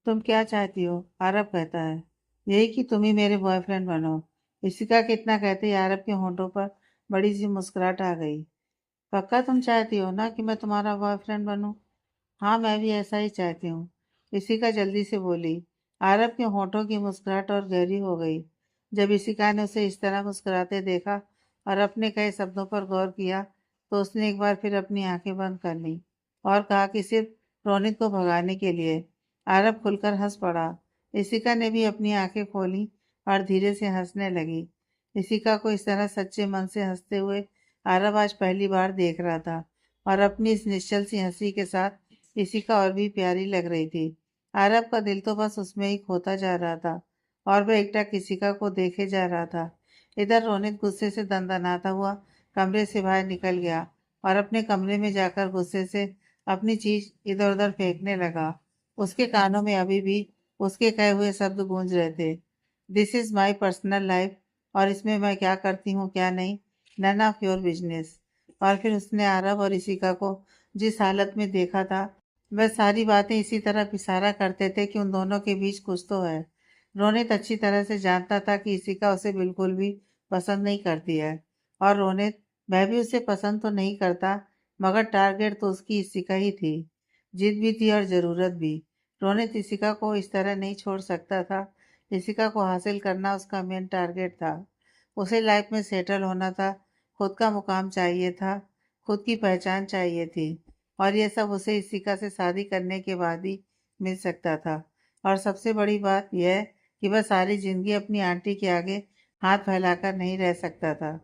तुम क्या चाहती हो? आरब कहता है। यही कि तुम ही मेरे बॉयफ्रेंड बनो। इशिका कितना कहते ही आरब के होंठों पर बड़ी सी मुस्कुराहट आ गई। पक्का तुम चाहती हो ना कि मैं तुम्हारा बॉयफ्रेंड बनूं? हाँ, मैं भी ऐसा ही चाहती हूँ। इशिका जल्दी से बोली। आरब के होंठों की मुस्कुराहट और गहरी हो गई। जब इशिका ने उसे इस तरह मुस्कुराते देखा और अपने कहे शब्दों पर गौर किया, तो उसने एक बार फिर अपनी आंखें बंद कर लीं और कहा कि सिर्फ रोनित को भगाने के लिए। आरब खुलकर हंस पड़ा। इशिका ने भी अपनी आंखें खोली और धीरे से हंसने लगी। इशिका को इस तरह सच्चे मन से हंसते हुए आरब आज पहली बार देख रहा था और अपनी इस निश्चल सी हंसी के साथ इशिका और भी प्यारी लग रही थी। आरब का दिल तो बस उसमें ही खोता जा रहा था और वह एकटक इशिका को देखे जा रहा था। इधर रोनित गुस्से से दंदनाता हुआ कमरे से बाहर निकल गया और अपने कमरे में जाकर गुस्से से अपनी चीज इधर उधर फेंकने लगा। उसके कानों में अभी भी उसके कहे हुए शब्द गूंज रहे थे। This is my personal life और इसमें मैं क्या करती हूँ क्या नहीं, नन ऑफ योर बिजनेस। और फिर उसने आरब और इशिका को जिस हालत में देखा था, वह सारी बातें इसी तरफ इशारा करते थे कि उन दोनों के बीच कुछ तो है। रोनित अच्छी तरह से जानता था कि इशिका उसे बिल्कुल भी पसंद नहीं करती है और रोनित वह भी उसे पसंद तो नहीं करता, मगर टारगेट तो उसकी इशिका ही थी। जिद भी थी और ज़रूरत भी। रोनित इशिका को इस तरह नहीं छोड़ सकता था। इशिका को हासिल करना उसका मेन टारगेट था। उसे लाइफ में सेटल होना था, खुद का मुकाम चाहिए था, खुद की पहचान चाहिए थी और यह सब उसे इशिका से शादी करने के बाद ही मिल सकता था। और सबसे बड़ी बात यह कि वह सारी जिंदगी अपनी आंटी के आगे हाथ फैलाकर नहीं रह सकता था।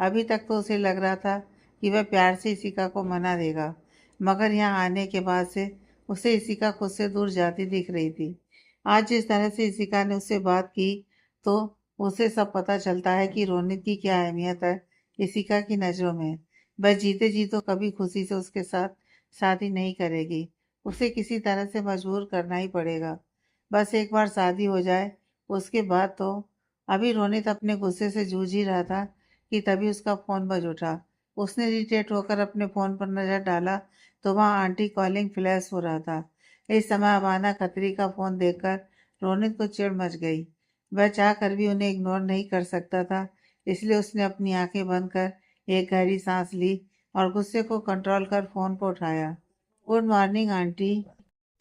अभी तक तो उसे लग रहा था कि वह प्यार से इशिका को मना देगा, मगर यहाँ आने के बाद से उसे इशिका खुद से दूर जाती दिख रही थी। आज जिस तरह से इशिका ने उससे बात की, तो उसे सब पता चलता है कि रोनित की क्या अहमियत है इशिका की नज़रों में। वह जीते जी तो कभी खुशी से उसके साथ शादी नहीं करेगी। उसे किसी तरह से मजबूर करना ही पड़ेगा। बस एक बार शादी हो जाए, उसके बाद तो। अभी रोनित अपने गुस्से से जूझ ही रहा था कि तभी उसका फ़ोन बज उठा। उसने इरिटेट होकर अपने फ़ोन पर नज़र डाला तो वहाँ आंटी कॉलिंग फ्लैश हो रहा था। इस समय अबाना खत्री का फ़ोन देखकर रोनित को चिढ़ मच गई। वह चाह कर भी उन्हें इग्नोर नहीं कर सकता था, इसलिए उसने अपनी आंखें बंद कर एक गहरी सांस ली और गुस्से को कंट्रोल कर फ़ोन को उठाया। Good morning aunty.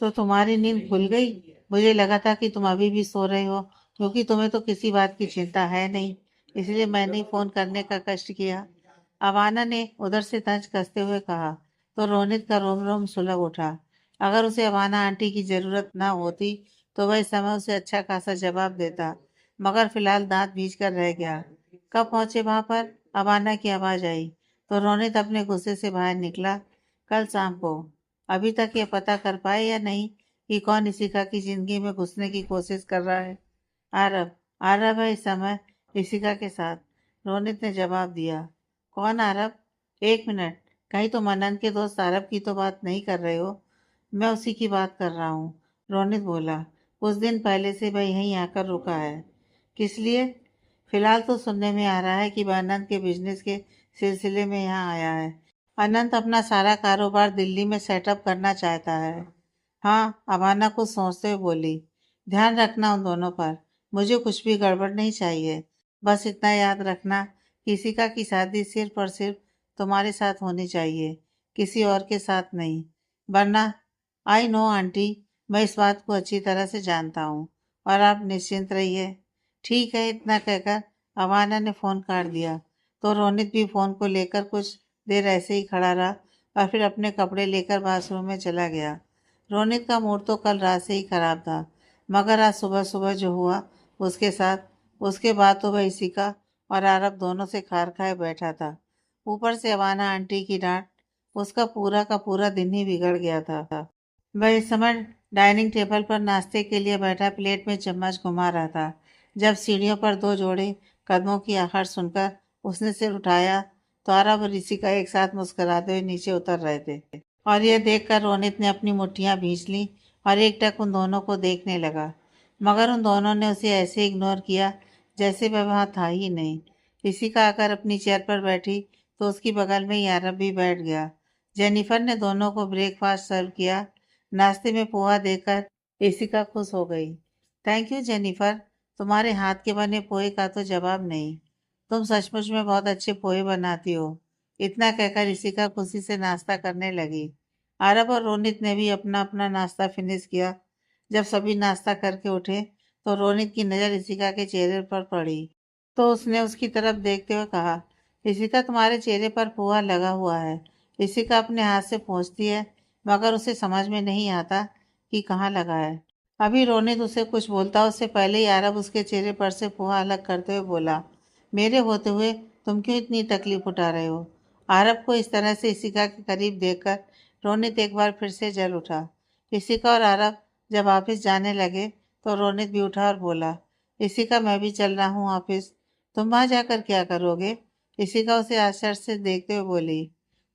तो तुम्हारी नींद खुल गई? मुझे लगा था कि तुम अभी भी सो रहे हो, क्योंकि तुम्हें तो किसी बात की चिंता है नहीं, इसलिए मैंने ही फोन करने का कष्ट किया। अवाना ने उधर से तंज कसते हुए कहा। तो रोनित का रोम रोम सुलग उठा। अगर उसे अवाना आंटी की जरूरत ना होती तो वह इस समय उसे अच्छा खासा जवाब देता, मगर फिलहाल दांत भींच कर रह गया। कब पहुंचे वहां पर? अवाना की आवाज आई तो रोनित अपने गुस्से से बाहर निकला। कल शाम को। अभी तक ये पता कर पाए या नहीं कि कौन इशिका की जिंदगी में घुसने की कोशिश कर रहा है? आरव। आरव है इस समय इशिका के साथ, रोनित ने जवाब दिया। कौन आरव? एक मिनट, कहीं तुम अनंत के दोस्त आरव की तो बात नहीं कर रहे हो? मैं उसी की बात कर रहा हूँ, रोनित बोला। कुछ दिन पहले से वह यहीं आकर रुका है। किस लिए? फिलहाल तो सुनने में आ रहा है कि वह अनंत के बिजनेस के सिलसिले में यहाँ आया है। अनंत अपना सारा कारोबार दिल्ली में सेटअप करना चाहता है। हाँ, अबाना कुछ सोचते हुए बोली। ध्यान रखना उन दोनों पर। मुझे कुछ भी गड़बड़ नहीं चाहिए। बस इतना याद रखना कि इशिका की शादी सिर्फ और सिर्फ तुम्हारे साथ होनी चाहिए, किसी और के साथ नहीं। वरना। आई नो आंटी, मैं इस बात को अच्छी तरह से जानता हूँ और आप निश्चिंत रहिए। ठीक है, इतना कहकर अवाना ने फोन काट दिया तो रोनित भी फोन को लेकर कुछ देर ऐसे ही खड़ा रहा और फिर अपने कपड़े लेकर बाथरूम में चला गया। रोनित का मूड तो कल रात से ही खराब था, मगर आज सुबह सुबह जो हुआ उसके साथ, उसके बाद तो वह इशिका और आरब दोनों से खार खाए बैठा था। ऊपर से अवाना आंटी की डांट, उसका पूरा का पूरा दिन ही बिगड़ गया था। वह इस समय डाइनिंग टेबल पर नाश्ते के लिए बैठा प्लेट में चम्मच घुमा रहा था, जब सीढ़ियों पर दो जोड़े कदमों की आहट सुनकर उसने सिर उठाया तो आरब और ऋषिका एक साथ मुस्कुराते हुए नीचे उतर रहे थे। और यह देखकर रोनित ने अपनी मुट्ठियां भींच ली और एकटक उन दोनों को देखने लगा, मगर उन दोनों ने उसे ऐसे इग्नोर किया जैसे वह वहां था ही नहीं। ऋषिका आकर अपनी चेयर पर बैठी तो उसकी बगल में ही आरब भी बैठ गया। जेनिफर ने दोनों को ब्रेकफास्ट सर्व किया। नाश्ते में पोहा देकर इशिका खुश हो गई। थैंक यू जेनिफर, तुम्हारे हाथ के बने पोहे का तो जवाब नहीं। तुम सचमुच में बहुत अच्छे पोहे बनाती हो। इतना कहकर इशिका खुशी से नाश्ता करने लगी। आरब और रोनित ने भी अपना अपना नाश्ता फिनिश किया। जब सभी नाश्ता करके उठे तो रोनित की नज़र इशिका के चेहरे पर पड़ी। तो उसने उसकी तरफ देखते हुए कहा, इशिका तुम्हारे चेहरे पर पोहा लगा हुआ है। इशिका अपने हाथ से पोंछती है, मगर उसे समझ में नहीं आता कि कहाँ लगा है। अभी रोनित उसे कुछ बोलता उससे पहले ही आरब उसके चेहरे पर से पोहा अलग करते हुए बोला, मेरे होते हुए तुम क्यों इतनी तकलीफ उठा रहे हो। आरब को इस तरह से इशिका के करीब देखकर रोनित एक बार फिर से जल उठा। इशिका और आरब जब ऑफिस जाने लगे तो रोनित भी उठा और बोला, इशिका मैं भी चल रहा हूँ ऑफिस। तुम वहां जाकर क्या करोगे। इशिका उसे आश्चर्य से देखते हुए बोली,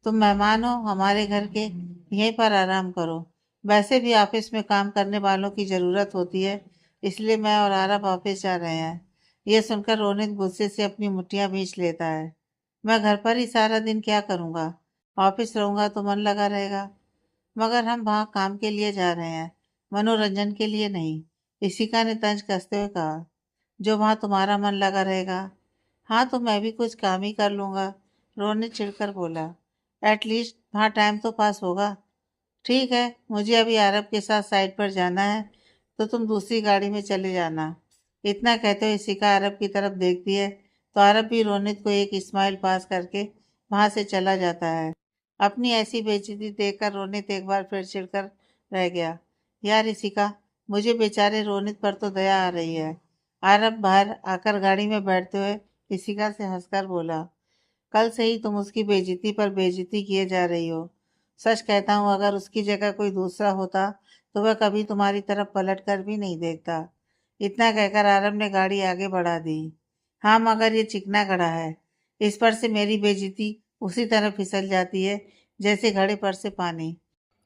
तुम मेहमान हो हमारे घर के, यहीं पर आराम करो। वैसे भी ऑफिस में काम करने वालों की ज़रूरत होती है, इसलिए मैं और आरब ऑफिस जा रहे हैं। यह सुनकर रोनित गुस्से से अपनी मुट्ठियां भींच लेता है। मैं घर पर ही सारा दिन क्या करूँगा। ऑफिस रहूँगा तो मन लगा रहेगा, मगर हम वहाँ काम के लिए जा रहे हैं, मनोरंजन के लिए नहीं। इशिका ने तंज कसते हुए कहा, जो वहाँ तुम्हारा मन लगा रहेगा। हाँ तो मैं भी कुछ काम ही कर लूँगा, रोनित चिढ़कर बोला। एटलीस्ट वहाँ टाइम तो पास होगा। ठीक है, मुझे अभी आरब के साथ साइड पर जाना है, तो तुम दूसरी गाड़ी में चले जाना। इतना कहते हुए इशिका अरब की तरफ देखती है तो अरब भी रोनित को एक स्माइल पास करके वहां से चला जाता है। अपनी ऐसी बेइज्जती देखकर रोनित एक बार फिर चिढ़कर रह गया। यार इशिका, मुझे बेचारे रोनित पर तो दया आ रही है। अरब बाहर आकर गाड़ी में बैठते हुए इशिका से हंसकर बोला, कल से ही तुम उसकी बेइज्जती पर बेइज्जती किए जा रही हो। सच कहता हूँ, अगर उसकी जगह कोई दूसरा होता तो वह कभी तुम्हारी तरफ पलट कर भी नहीं देखता। इतना कहकर आरब ने गाड़ी आगे बढ़ा दी। हाँ मगर ये चिकना घड़ा है, इस पर से मेरी बेइज्जती उसी तरह फिसल जाती है जैसे घड़े पर से पानी।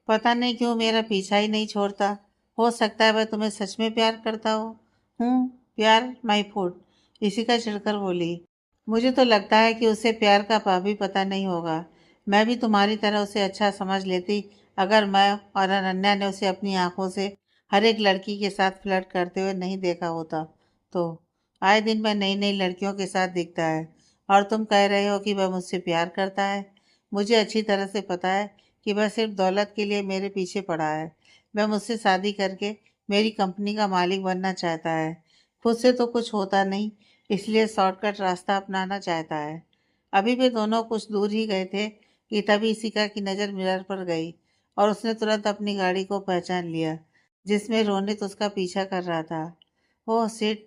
पता नहीं क्यों मेरा पीछा ही नहीं छोड़ता। हो सकता है वह तुम्हें सच में प्यार करता हो। हूँ, प्यार माई फूड, इसी का चिढ़कर बोली। मुझे तो लगता है कि उसे प्यार का पा भी पता नहीं होगा। मैं भी तुम्हारी तरह उसे अच्छा समझ लेती अगर मैं और अनन्या ने उसे अपनी आंखों से हर एक लड़की के साथ फ्लर्ट करते हुए नहीं देखा होता। तो आए दिन वह नई नई लड़कियों के साथ दिखता है और तुम कह रहे हो कि वह मुझसे प्यार करता है। मुझे अच्छी तरह से पता है कि वह सिर्फ दौलत के लिए मेरे पीछे पड़ा है। वह मुझसे शादी करके मेरी कंपनी का मालिक बनना चाहता है। खुद से तो कुछ होता नहीं, इसलिए शॉर्टकट रास्ता अपनाना चाहता है। अभी वे दोनों कुछ दूर ही गए थे कि तभी इशिका की नज़र मिरर पर गई और उसने तुरंत अपनी गाड़ी को पहचान लिया, जिसमें रोनित उसका पीछा कर रहा था। ओह सिट,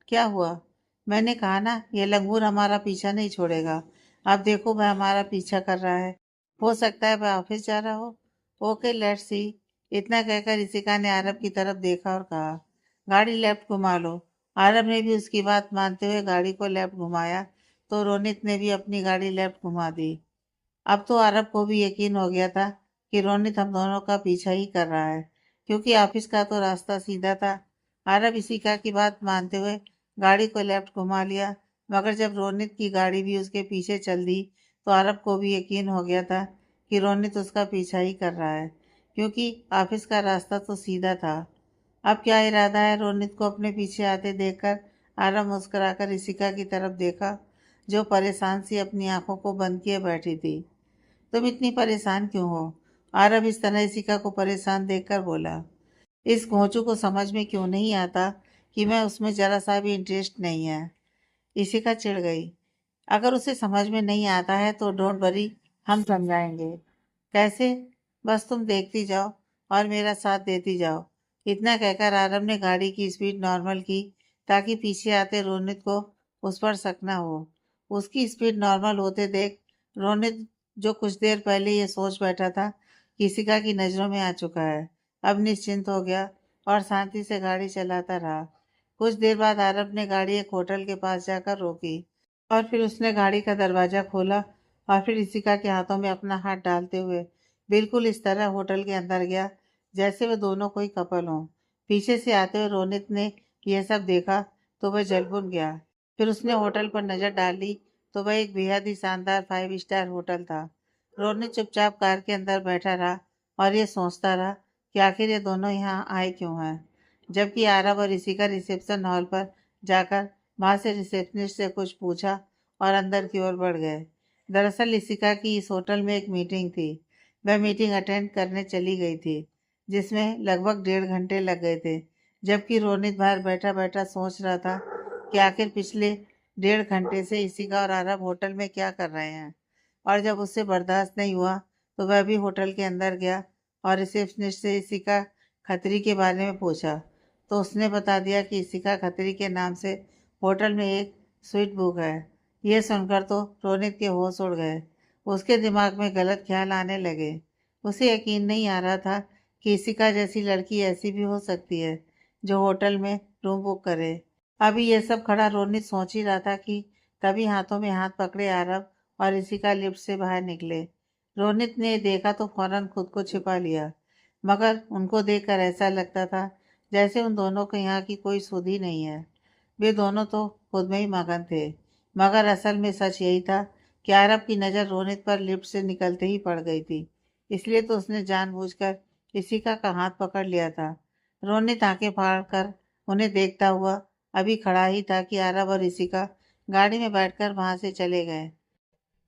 क्या हुआ। मैंने कहा ना, यह लंगूर हमारा पीछा नहीं छोड़ेगा। अब देखो वह हमारा पीछा कर रहा है। हो सकता है वह ऑफिस जा रहा हो। Okay let's see. इतना कहकर इशिका ने आरब की तरफ देखा और कहा, गाड़ी लेफ्ट घुमा लो। आरब ने भी उसकी बात मानते हुए गाड़ी को लेफ्ट घुमाया तो रोनित ने भी अपनी गाड़ी लेफ्ट घुमा दी। अब तो आरब को भी यकीन हो गया था कि रोनित हम दोनों का पीछा ही कर रहा है, क्योंकि ऑफिस का तो रास्ता सीधा था। आरब इशिका की बात मानते हुए गाड़ी को लेफ्ट घुमा लिया, मगर जब रोनित की गाड़ी भी उसके पीछे चल दी तो आरब को भी यकीन हो गया था कि रोनित उसका पीछा ही कर रहा है, क्योंकि ऑफिस का रास्ता तो सीधा था। अब क्या इरादा है, रोनित को अपने पीछे आते देखकर आरब मुस्कुराकर इशिका की तरफ देखा, जो परेशान सी अपनी आंखों को बंद किए बैठी थी। तुम इतनी परेशान क्यों हो। आरब इस तरह इशिका को परेशान देखकर बोला, इस घोंचू को समझ में क्यों नहीं आता कि मैं उसमें जरा सा भी इंटरेस्ट नहीं है। इशिका चिढ़ गई। अगर उसे समझ में नहीं आता है तो डोंट वरी, हम समझाएंगे। कैसे। बस तुम देखती जाओ और मेरा साथ देती जाओ। इतना कहकर आरब ने गाड़ी की स्पीड नॉर्मल की ताकि पीछे आते रोनित को उस पर शक न हो। उसकी स्पीड नॉर्मल होते देख रोनित, जो कुछ देर पहले ये सोच बैठा था कि इशिका की नज़रों में आ चुका है, अब निश्चिंत हो गया और शांति से गाड़ी चलाता रहा। कुछ देर बाद आरब ने गाड़ी एक होटल के पास जाकर रोकी और फिर उसने गाड़ी का दरवाज़ा खोला और फिर इशिका के हाथों में अपना हाथ डालते हुए बिल्कुल इस तरह होटल के अंदर गया जैसे वे दोनों कोई कपल हों। पीछे से आते हुए रोनित ने यह सब देखा तो वह जल भुन गया। फिर उसने होटल पर नजर डाली तो वह एक बेहद ही शानदार 5 स्टार होटल था। रोनित चुपचाप कार के अंदर बैठा रहा और ये सोचता रहा कि आखिर ये दोनों यहाँ आए क्यों हैं। जबकि आरव और ऋषिका रिसेप्शन हॉल पर जाकर वहां से रिसेप्शनिस्ट से कुछ पूछा और अंदर की ओर बढ़ गए। दरअसल ऋषिका की इस होटल में एक मीटिंग थी। वह मीटिंग अटेंड करने चली गई थी, जिसमें लगभग 1.5 घंटे लग गए थे। जबकि रोनित बाहर बैठा बैठा सोच रहा था कि आखिर पिछले 1.5 घंटे से ऋषिका और आरव होटल में क्या कर रहे हैं। और जब उससे बर्दाश्त नहीं हुआ तो वह भी होटल के अंदर गया और रिसेप्शनिस्ट से इशिका खत्री के बारे में पूछा। तो उसने बता दिया कि इशिका खत्री के नाम से होटल में एक स्वीट बुक है। यह सुनकर तो रोनित के होश उड़ गए। उसके दिमाग में गलत ख्याल आने लगे। उसे यकीन नहीं आ रहा था कि इशिका जैसी लड़की ऐसी भी हो सकती है जो होटल में रूम बुक करे। अभी यह सब खड़ा रोनित सोच ही रहा था कि तभी हाथों में हाथ पकड़े आरव और इशिका लिफ्ट से बाहर निकले। रोनित ने देखा तो फौरन खुद को छिपा लिया, मगर उनको देखकर ऐसा लगता था जैसे उन दोनों को यहाँ की कोई सुध ही नहीं है। वे दोनों तो खुद में ही मगन थे। मगर असल में सच यही था कि आरव की नज़र रोनित पर लिफ्ट से निकलते ही पड़ गई थी। इसलिए तो उसने जानबूझकर इशिका का हाथ पकड़ लिया था। रोनित आंखें फाड़ कर उन्हें देखता हुआ अभी खड़ा ही था कि आरव और इशिका गाड़ी में बैठकर वहां से चले गए।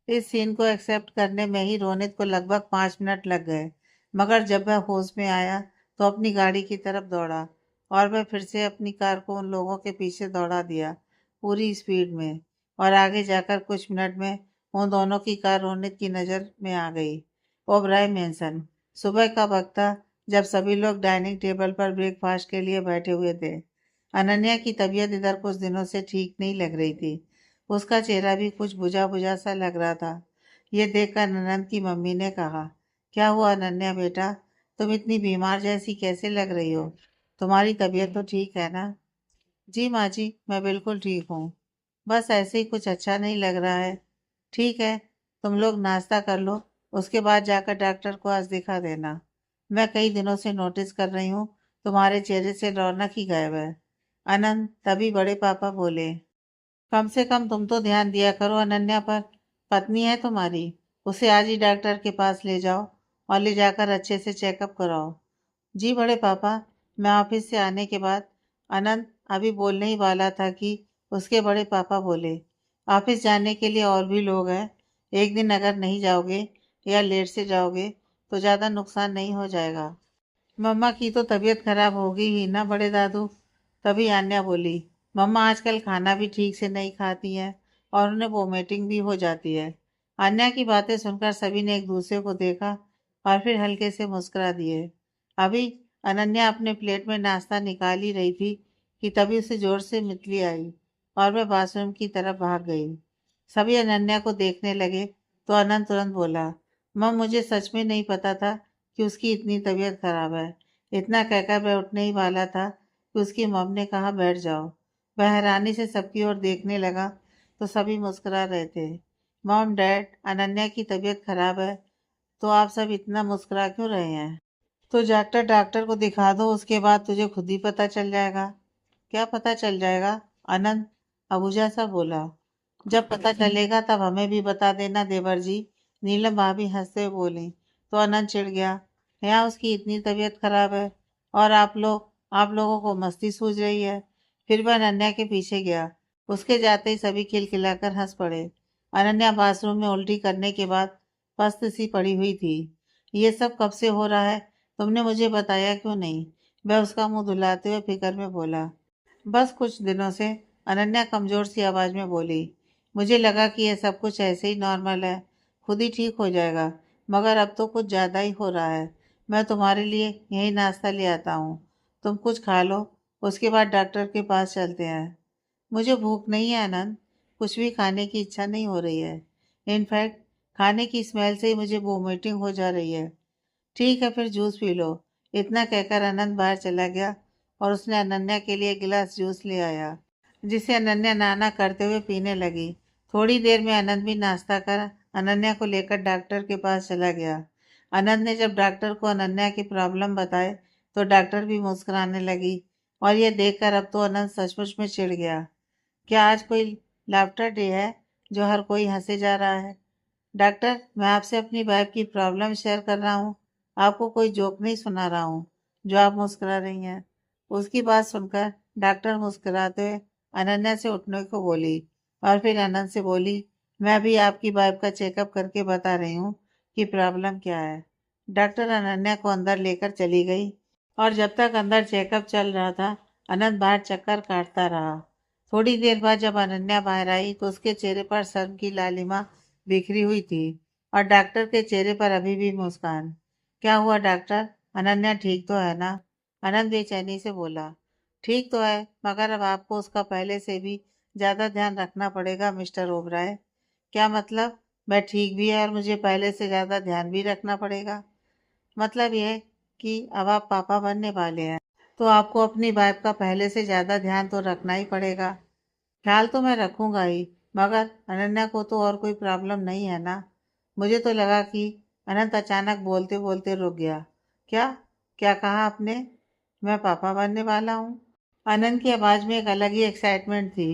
इस सीन को एक्सेप्ट करने में ही रोनित को लगभग 5 मिनट लग गए। मगर जब वह होश में आया तो अपनी गाड़ी की तरफ दौड़ा और वह फिर से अपनी कार को उन लोगों के पीछे दौड़ा दिया पूरी स्पीड में। और आगे जाकर कुछ मिनट में उन दोनों की कार रोनित की नज़र में आ गई। ओबराय मेंशन। सुबह का वक्त था जब सभी लोग डाइनिंग टेबल पर ब्रेकफास्ट के लिए बैठे हुए थे। अनन्या की तबीयत इधर कुछ दिनों से ठीक नहीं लग रही थी। उसका चेहरा भी कुछ बुझा बुझा सा लग रहा था। ये देखकर ननंद की मम्मी ने कहा, क्या हुआ अनन्या बेटा, तुम इतनी बीमार जैसी कैसे लग रही हो? तुम्हारी तबीयत तो ठीक है ना? जी माँ जी, मैं बिल्कुल ठीक हूँ। बस ऐसे ही कुछ अच्छा नहीं लग रहा है। ठीक है, तुम लोग नाश्ता कर लो, उसके बाद जाकर डॉक्टर को आज दिखा देना। मैं कई दिनों से नोटिस कर रही हूँ तुम्हारे चेहरे से रौनक ही गायब है। आनंद तभी बड़े पापा बोले, कम से कम तुम तो ध्यान दिया करो अनन्या पर। पत्नी है तुम्हारी, उसे आज ही डॉक्टर के पास ले जाओ और ले जाकर अच्छे से चेकअप कराओ। जी बड़े पापा। मैं ऑफिस से आने के बाद अनंत अभी बोलने ही वाला था कि उसके बड़े पापा बोले, ऑफिस जाने के लिए और भी लोग हैं। एक दिन अगर नहीं जाओगे या लेट से जाओगे तो ज़्यादा नुकसान नहीं हो जाएगा। मम्मा की तो तबीयत खराब होगी ही ना बड़े दादू। तभी आन्या बोली, मम्मा आजकल खाना भी ठीक से नहीं खाती हैं और उन्हें वोमिटिंग भी हो जाती है। आन्या की बातें सुनकर सभी ने एक दूसरे को देखा और फिर हल्के से मुस्कुरा दिए। अभी अनन्या अपने प्लेट में नाश्ता निकाल ही रही थी कि तभी उसे जोर से मितली आई और वह बाथरूम की तरफ भाग गई। सभी अनन्या को देखने लगे तो अनंत तुरंत बोला, मम मुझे सच में नहीं पता था कि उसकी इतनी तबीयत खराब है। इतना कहकर वह उठने ही वाला था कि उसकी मम ने कहा बैठ जाओ। वह हैरानी से सबकी ओर देखने लगा तो सभी मुस्कुरा रहे थे। मॉम डैड, अनन्या की तबीयत खराब है तो आप सब इतना मुस्कुरा क्यों रहे हैं? तो जाकर डॉक्टर को दिखा दो, उसके बाद तुझे खुद ही पता चल जाएगा। क्या पता चल जाएगा? आनंद अबूझा सा बोला। जब पता चलेगा तब हमें भी बता देना देवर जी। नीलम भाभी हंसते हुए बोली। तो आनंद चिढ़ गया, यहाँ उसकी इतनी तबीयत खराब है और आप लोगों को मस्ती सूझ रही है। फिर वह अनन्या के पीछे गया। उसके जाते ही सभी खिलखिलाकर हंस पड़े। अनन्या बाथरूम में उल्टी करने के बाद पस्त सी पड़ी हुई थी। ये सब कब से हो रहा है? तुमने मुझे बताया क्यों नहीं? वह उसका मुंह धुलाते हुए फिक्र में बोला। बस कुछ दिनों से, अनन्या कमजोर सी आवाज में बोली। मुझे लगा कि यह सब कुछ ऐसे ही नॉर्मल है, खुद ही ठीक हो जाएगा, मगर अब तो कुछ ज्यादा ही हो रहा है। मैं तुम्हारे लिए यही नाश्ता ले आता हूँ, तुम कुछ खा लो, उसके बाद डॉक्टर के पास चलते हैं। मुझे भूख नहीं है आनंद, कुछ भी खाने की इच्छा नहीं हो रही है। इनफैक्ट खाने की स्मेल से ही मुझे वोमिटिंग हो जा रही है। ठीक है फिर जूस पी लो। इतना कहकर आनंद बाहर चला गया और उसने अनन्या के लिए एक गिलास जूस ले आया, जिसे अनन्या नाना करते हुए पीने लगी। थोड़ी देर में आनंद भी नाश्ता कर अनन्या को लेकर डॉक्टर के पास चला गया। आनंद ने जब डॉक्टर को अनन्या की प्रॉब्लम बताए तो डॉक्टर भी मुस्कुराने लगी और यह देखकर अब तो आनंद सचमुच में चिढ़ गया। क्या आज कोई लाफ्टर डे है जो हर कोई हंसे जा रहा है? डॉक्टर, मैं आपसे अपनी वाइफ की प्रॉब्लम शेयर कर रहा हूँ, आपको कोई जोक नहीं सुना रहा हूँ। जो आप मुस्कुरा रही हैं। उसकी बात सुनकर डॉक्टर मुस्कुराते हुए अनन्या से उठने को बोली और फिर आनंद से बोली, मैं भी आपकी वाइफ का चेकअप करके बता रही हूँ कि प्रॉब्लम क्या है। डॉक्टर अनन्या को अंदर लेकर चली गई और जब तक अंदर चेकअप चल रहा था अनंत बाहर चक्कर काटता रहा। थोड़ी देर बाद जब अनन्या बाहर आई तो उसके चेहरे पर शर्म की लालिमा बिखरी हुई थी और डॉक्टर के चेहरे पर अभी भी मुस्कान। क्या हुआ डॉक्टर? अनन्या ठीक तो है ना? अनंत बेचैनी से बोला। ठीक तो है, मगर अब आपको उसका पहले से भी ज्यादा ध्यान रखना पड़ेगा मिस्टर ओबराय। क्या मतलब? मैं ठीक भी है और मुझे पहले से ज्यादा ध्यान भी रखना पड़ेगा? मतलब यह कि अब आप पापा बनने वाले हैं तो आपको अपनी वाइफ का पहले से ज्यादा ध्यान तो रखना ही पड़ेगा। ख्याल तो मैं रखूंगा ही, मगर अनन्या को तो और कोई प्रॉब्लम नहीं है ना? मुझे तो लगा कि अनंत अचानक बोलते बोलते रुक गया। क्या? क्या कहा आपने? मैं पापा बनने वाला हूँ? अनंत की आवाज में एक अलग ही एक्साइटमेंट थी।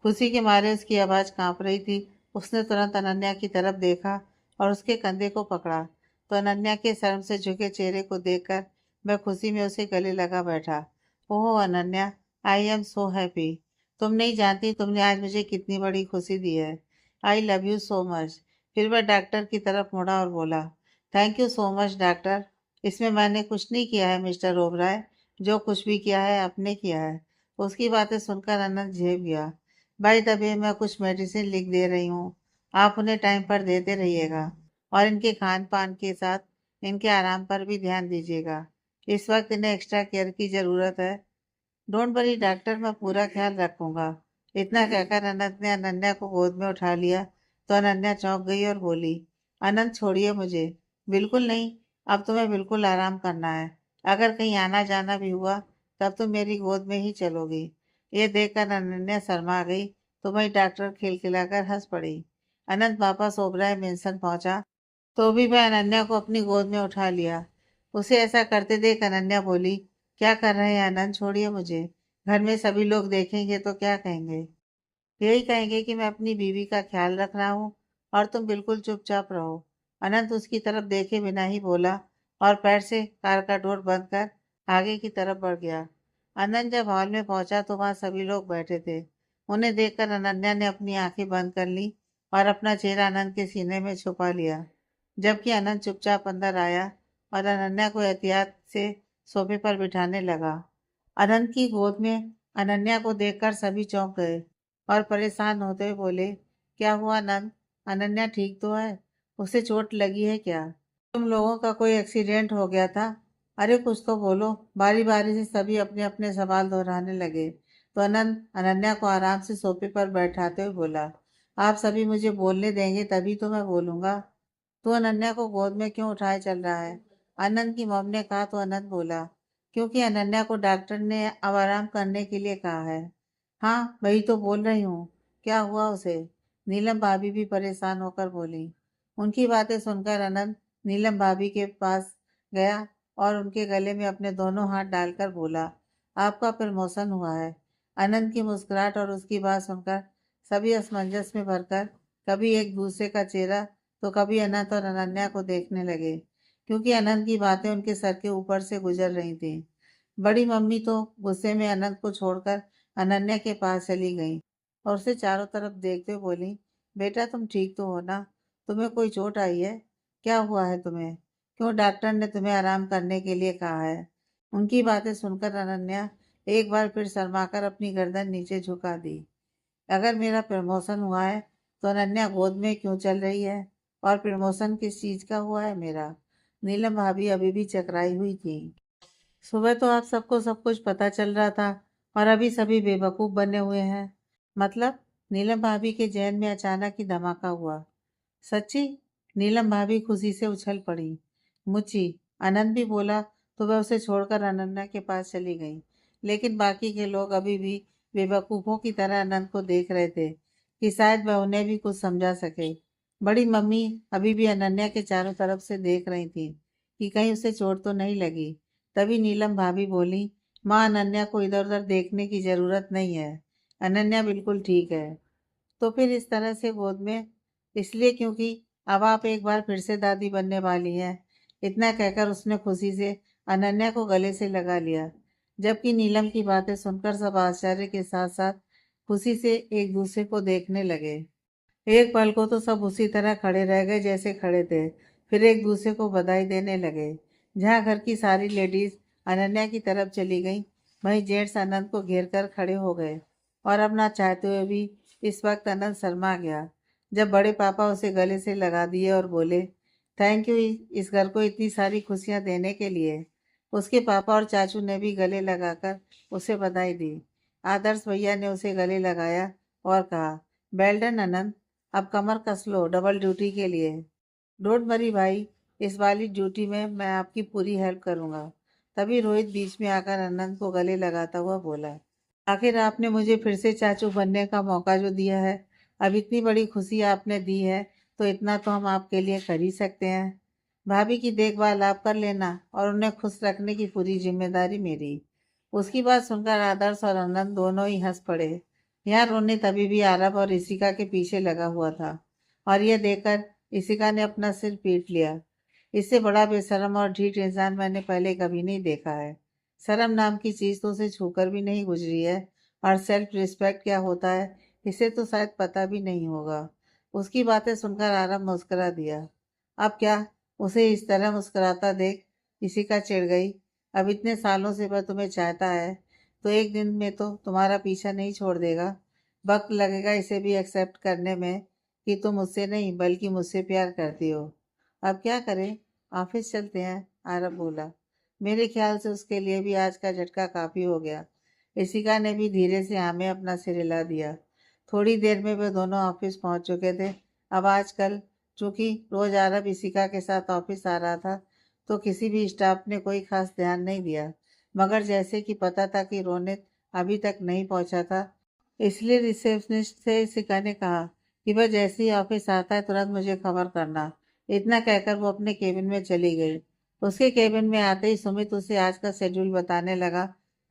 खुशी के मारे उसकी आवाज कांप रही थी। उसने तुरंत अनन्या की तरफ देखा और उसके कंधे को पकड़ा तो अनन्या के शर्म से झुके चेहरे को देखकर मैं खुशी में उसे गले लगा बैठा। Oh Ananya, I am so happy. तुम नहीं जानती तुमने आज मुझे कितनी बड़ी खुशी दी है। I love you so much. फिर वह डॉक्टर की तरफ मुड़ा और बोला, thank you so much doctor. इसमें मैंने कुछ नहीं किया है मिस्टर ओबराय। जो कुछ भी किया है आपने किया है। उसकी बातें सुनकर अनंत झेप गया। बाय द वे मैं कुछ मेडिसिन लिख दे रही हूँ। आप उन्हें टाइम पर देते रहिएगा और इनके खान पान के साथ इनके आराम पर भी ध्यान दीजिएगा। इस वक्त इन्हें एक्स्ट्रा केयर की ज़रूरत है। डोंट वरी डॉक्टर, मैं पूरा ख्याल रखूंगा। इतना कहकर अनंत ने अनन्या को गोद में उठा लिया तो अनन्या चौंक गई और बोली, अनंत छोड़िए मुझे। बिल्कुल नहीं, अब तुम्हें बिल्कुल आराम करना है। अगर कहीं आना जाना भी हुआ तब तुम मेरी गोद में ही चलोगी। ये देखकर अनन्या शर्मा गई तो वही डॉक्टर खिलखिलाकर हंस पड़ी। अनंत वापस ओबराय मेंशन पहुंचा तो भी वह अनन्या को अपनी गोद में उठा लिया। उसे ऐसा करते देख अनन्या बोली, क्या कर रहे हैं अनंत, छोड़िए मुझे। घर में सभी लोग देखेंगे तो क्या कहेंगे? यही कहेंगे कि मैं अपनी बीवी का ख्याल रख रहा हूँ और तुम बिल्कुल चुपचाप रहो। अनंत उसकी तरफ देखे बिना ही बोला और पैर से कार का डोर बंद कर आगे की तरफ बढ़ गया। अनंत जब हॉल में पहुंचा तो वहां सभी लोग बैठे थे। उन्हें देखकर अनन्या ने अपनी आंखें बंद कर ली और अपना चेहरा अनंत के सीने में छुपा लिया। जबकि अनंत चुपचाप अंदर आया और अनन्या को एहतियात से सोफे पर बिठाने लगा। अनंत की गोद में अनन्या को देखकर सभी चौंक गए और परेशान होते हुए बोले, क्या हुआ नंद? अनन्या ठीक तो है? उसे चोट लगी है क्या? तुम लोगों का कोई एक्सीडेंट हो गया था? अरे कुछ तो बोलो। बारी बारी से सभी अपने अपने सवाल दोहराने लगे तो अनंत अनन्या को आराम से सोफे पर बैठाते हुए बोला, आप सभी मुझे बोलने देंगे तभी तो मैं बोलूंगा। तू अनन्या को गोद में क्यों उठाए चल रहा है? अनंत की मॉम ने कहा तो अनंत बोला, क्योंकि अनन्या को डॉक्टर ने अब आराम करने के लिए कहा है। हाँ वही तो बोल रही हूँ। क्या हुआ उसे? नीलम भाभी भी परेशान होकर बोली। उनकी बातें सुनकर अनंत नीलम भाभी के पास गया और उनके गले में अपने दोनों हाथ डालकर बोला, आपका प्रमोशन हुआ है। अनंत की मुस्कुराहट और उसकी बात सुनकर सभी असमंजस में भरकर कभी एक दूसरे का चेहरा तो कभी अनंत और अनन्या को देखने लगे, क्योंकि अनंत की बातें उनके सर के ऊपर से गुजर रही थी। बड़ी मम्मी तो गुस्से में अनंत को छोड़कर अनन्या के पास चली गई और उसे चारों तरफ देखते हुए बोली, बेटा तुम ठीक तो हो ना? तुम्हें कोई चोट आई है? क्या हुआ है तुम्हें? क्यों डॉक्टर ने तुम्हें आराम करने के लिए कहा है? उनकी बातें सुनकर अनन्या एक बार फिर शर्माकर अपनी गर्दन नीचे झुका दी। अगर मेरा प्रमोशन हुआ है तो अनन्या गोद में क्यों चल रही है? और प्रमोशन किस चीज का हुआ है मेरा? नीलम भाभी अभी भी चकराई हुई थी। सुबह तो आप सबको सब कुछ पता चल रहा था और अभी सभी बेवकूफ बने हुए हैं। मतलब? नीलम भाभी के जहन में अचानक ही धमाका हुआ। सच्ची? नीलम भाभी खुशी से उछल पड़ी। मुच्ची, आनंद भी बोला तो वह उसे छोड़कर अनन्या के पास चली गई। लेकिन बाकी के लोग अभी भी बेवकूफों की तरह अनंत को देख रहे थे कि शायद वह उन्हें भी कुछ समझा सके। बड़ी मम्मी अभी भी अनन्या के चारों तरफ से देख रही थी कि कहीं उसे चोट तो नहीं लगी। तभी नीलम भाभी बोली, माँ अनन्या को इधर उधर देखने की जरूरत नहीं है। अनन्या बिल्कुल ठीक है। तो फिर इस तरह से गोद में इसलिए क्योंकि अब आप एक बार फिर से दादी बनने वाली हैं। इतना कहकर उसने खुशी से अनन्या को गले से लगा लिया। जबकि नीलम की बातें सुनकर सब आश्चर्य के साथ साथ खुशी से एक दूसरे को देखने लगे। एक पल को तो सब उसी तरह खड़े रह गए जैसे खड़े थे, फिर एक दूसरे को बधाई देने लगे। जहाँ घर की सारी लेडीज अनन्या की तरफ चली गईं, वहीं जेंट्स अनंत को घेर कर खड़े हो गए। और अब ना चाहते हुए भी इस वक्त अनंत शर्मा गया, जब बड़े पापा उसे गले से लगा दिए और बोले, थैंक यू इस घर को इतनी सारी खुशियाँ देने के लिए। उसके पापा और चाचू ने भी गले लगाकर उसे बधाई दी। आदर्श भैया ने उसे गले लगाया और कहा, वेल डन अनंत, अब कमर कस लो डबल ड्यूटी के लिए। डोंट वरी भाई, इस वाली ड्यूटी में मैं आपकी पूरी हेल्प करूंगा। तभी रोहित बीच में आकर अनंत को गले लगाता हुआ बोला, आखिर आपने मुझे फिर से चाचू बनने का मौका जो दिया है, अब इतनी बड़ी खुशी आपने दी है तो इतना तो हम आपके लिए कर ही सकते हैं। भाभी की देखभाल आप कर लेना और उन्हें खुश रखने की पूरी जिम्मेदारी मेरी। उसकी बात सुनकर आदर्श और आनंद दोनों ही हंस पड़े। यहाँ रोनित अभी भी आरव और इशिका के पीछे लगा हुआ था और यह देखकर इशिका ने अपना सिर पीट लिया। इससे बड़ा बेशरम और ढीठ इंसान मैंने पहले कभी नहीं देखा है। शर्म नाम की चीज तो उसे छूकर भी नहीं गुजरी है, और सेल्फ रिस्पेक्ट क्या होता है इसे तो शायद पता भी नहीं होगा। उसकी बातें सुनकर आरव मुस्कुरा दिया। अब क्या, उसे इस तरह मुस्कुराता देख इशिका चिढ़ गई। अब इतने सालों से वह तुम्हें चाहता है तो एक दिन में तो तुम्हारा पीछा नहीं छोड़ देगा। वक्त लगेगा इसे भी एक्सेप्ट करने में कि तुम मुझसे नहीं बल्कि मुझसे प्यार करती हो। अब क्या करें, ऑफिस चलते हैं, आरव बोला। मेरे ख्याल से उसके लिए भी आज का झटका काफी हो गया। इशिका ने भी धीरे से हाँ में अपना सिर हिला दिया। थोड़ी देर में वे दोनों ऑफिस पहुंच चुके थे। अब आजकल चूंकि रोज आरव इशिका के साथ ऑफिस आ रहा था तो किसी भी स्टाफ ने कोई खास ध्यान नहीं दिया, मगर जैसे कि पता था कि रोनित अभी तक नहीं पहुंचा था, इसलिए रिसेप्शनिस्ट से इशिका ने कहा कि वह जैसे ही ऑफिस आता है तुरंत मुझे खबर करना। इतना कहकर वो अपने केबिन में चली गई। उसके केबिन में आते ही सुमित उसे आज का शेड्यूल बताने लगा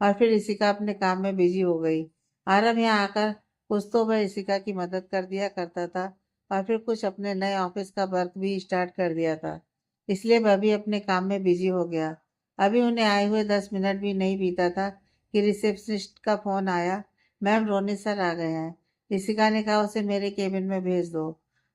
और फिर इशिका अपने काम में बिजी हो गई। आरव यहाँ आकर कुछ तो वह इशिका की मदद कर दिया करता था और फिर कुछ अपने नए ऑफिस का वर्क भी स्टार्ट कर दिया था, इसलिए वह भी अपने काम में बिजी हो गया। अभी उन्हें आए हुए 10 मिनट भी नहीं बीता था कि रिसेप्शनिस्ट का फोन आया। मैम रोनित सर आ गए हैं, इशिका ने कहा उसे मेरे केबिन में भेज दो।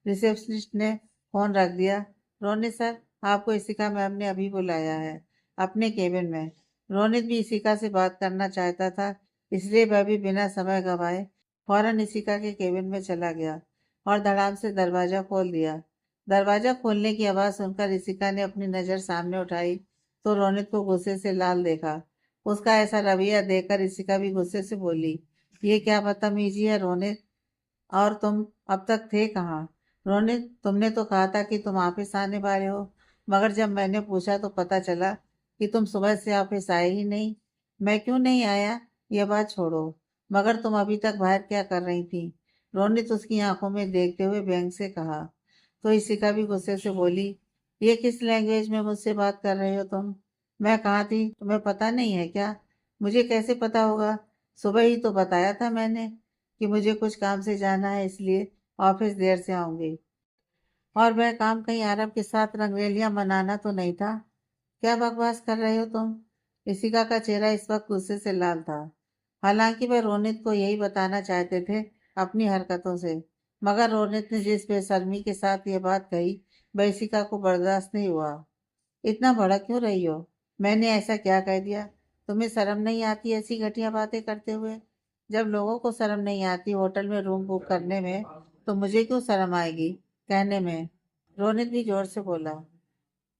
रिसेप्शनिस्ट ने फोन रख दिया। रोनित सर, आपको इशिका मैम ने अभी बुलाया है अपने केबिन में। रोनित भी इशिका से बात करना चाहता था, इसलिए वह भी बिना समय गंवाए फौरन इशिका के केबिन में चला गया और धड़ाम से दरवाजा खोल दिया। दरवाजा खोलने की आवाज सुनकर इशिका ने अपनी नजर सामने उठाई तो रोनित को गुस्से से लाल देखा। उसका ऐसा रवैया देखकर इशिका भी गुस्से से बोली, ये क्या बदतमीजी है रोनित, और तुम अब तक थे कहाँ? रोनित, तुमने तो कहा था कि तुम ऑफिस आने वाले हो, मगर जब मैंने पूछा तो पता चला कि तुम सुबह से ऑफिस आए ही नहीं। मैं क्यों नहीं आया यह बात छोड़ो, मगर तुम अभी तक बाहर क्या कर रही थी? रोनित उसकी आंखों में देखते हुए व्यंग से कहा। तो इशिका भी गुस्से से बोली, ये किस लैंग्वेज में मुझसे बात कर रहे हो तुम? मैं कहाँ थी तुम्हें पता नहीं है क्या? मुझे कैसे पता होगा? सुबह ही तो बताया था मैंने कि मुझे कुछ काम से जाना है, इसलिए ऑफिस देर से आऊंगी। और वह काम कहीं आरव के साथ रंगरेलियां मनाना तो नहीं था? क्या बकवास कर रहे हो तुम? इशिका का चेहरा इस वक्त गुस्से से लाल था। हालांकि वह रोनित को यही बताना चाहते थे अपनी हरकतों से, मगर रोनित ने जिस बेशर्मी के साथ ये बात कही वह इशिका को बर्दाश्त नहीं हुआ। इतना भड़क क्यों रही हो? मैंने ऐसा क्या कह दिया? तुम्हें शर्म नहीं आती ऐसी घटिया बातें करते हुए? जब लोगों को शर्म नहीं आती होटल में रूम बुक करने में, तो मुझे क्यों शर्म आएगी कहने में? रोनित भी जोर से बोला।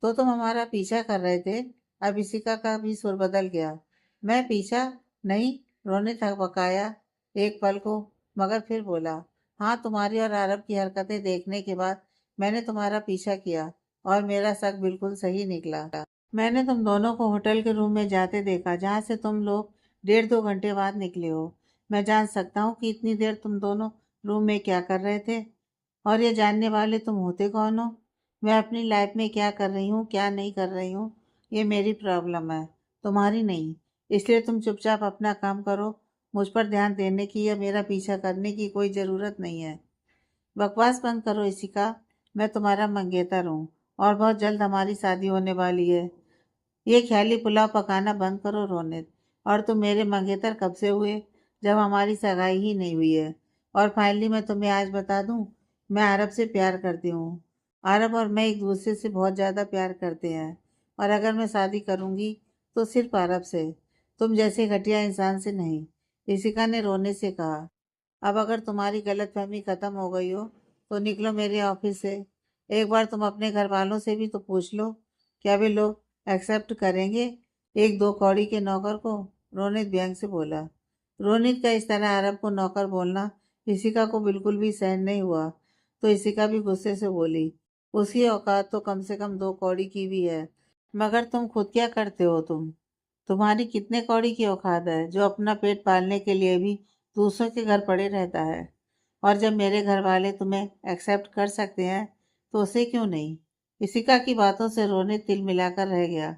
तो तुम हमारा पीछा कर रहे थे? अब इशिका का भी सुर बदल गया। मैं पीछा? नहीं, रोनित बकाया एक पल को, मगर फिर बोला, हाँ तुम्हारी और आरब की हरकतें देखने के बाद मैंने तुम्हारा पीछा किया और मेरा शक बिल्कुल सही निकला। मैंने तुम दोनों को होटल के रूम में जाते देखा जहाँ से तुम लोग 1.5 घंटे बाद निकले हो। मैं जान सकता हूँ कि इतनी देर तुम दोनों रूम में क्या कर रहे थे? और ये जानने वाले तुम होते कौन हो? मैं अपनी लाइफ में क्या कर रही हूँ क्या नहीं कर रही हूँ, ये मेरी प्रॉब्लम है, तुम्हारी नहीं। इसलिए तुम चुपचाप अपना काम करो। मुझ पर ध्यान देने की या मेरा पीछा करने की कोई ज़रूरत नहीं है। बकवास बंद करो इशिका, मैं तुम्हारा मंगेतर हूँ और बहुत जल्द हमारी शादी होने वाली है। ये ख्याली पुलाव पकाना बंद करो रोनित। और तुम मेरे मंगेतर कब से हुए, जब हमारी सगाई ही नहीं हुई है। और फाइनली मैं तुम्हें आज बता दूं, मैं आरब से प्यार करती हूँ। आरब और मैं एक दूसरे से बहुत ज़्यादा प्यार करते हैं। और अगर मैं शादी करूँगी तो सिर्फ आरब से, तुम जैसे घटिया इंसान से नहीं, इशिका ने रोने से कहा। अब अगर तुम्हारी गलतफहमी खत्म हो गई हो तो निकलो मेरे ऑफिस से। एक बार तुम अपने घर वालों से भी तो पूछ लो, क्या वे लोग एक्सेप्ट करेंगे एक दो कौड़ी के नौकर को। रोनित व्यंग से बोला। रोनित का इस तरह अरब को नौकर बोलना इशिका को बिल्कुल भी सहन नहीं हुआ। तो इशिका भी गुस्से से बोली, उसकी औकात तो कम से कम दो कौड़ी की भी है, मगर तुम खुद क्या करते हो। तुम्हारी कितने कौड़ी की औकात है जो अपना पेट पालने के लिए भी दूसरों के घर पड़े रहता है। और जब मेरे घर वाले तुम्हें एक्सेप्ट कर सकते हैं तो उसे क्यों नहीं। इशिका की बातों से रोने तिल मिलाकर रह गया।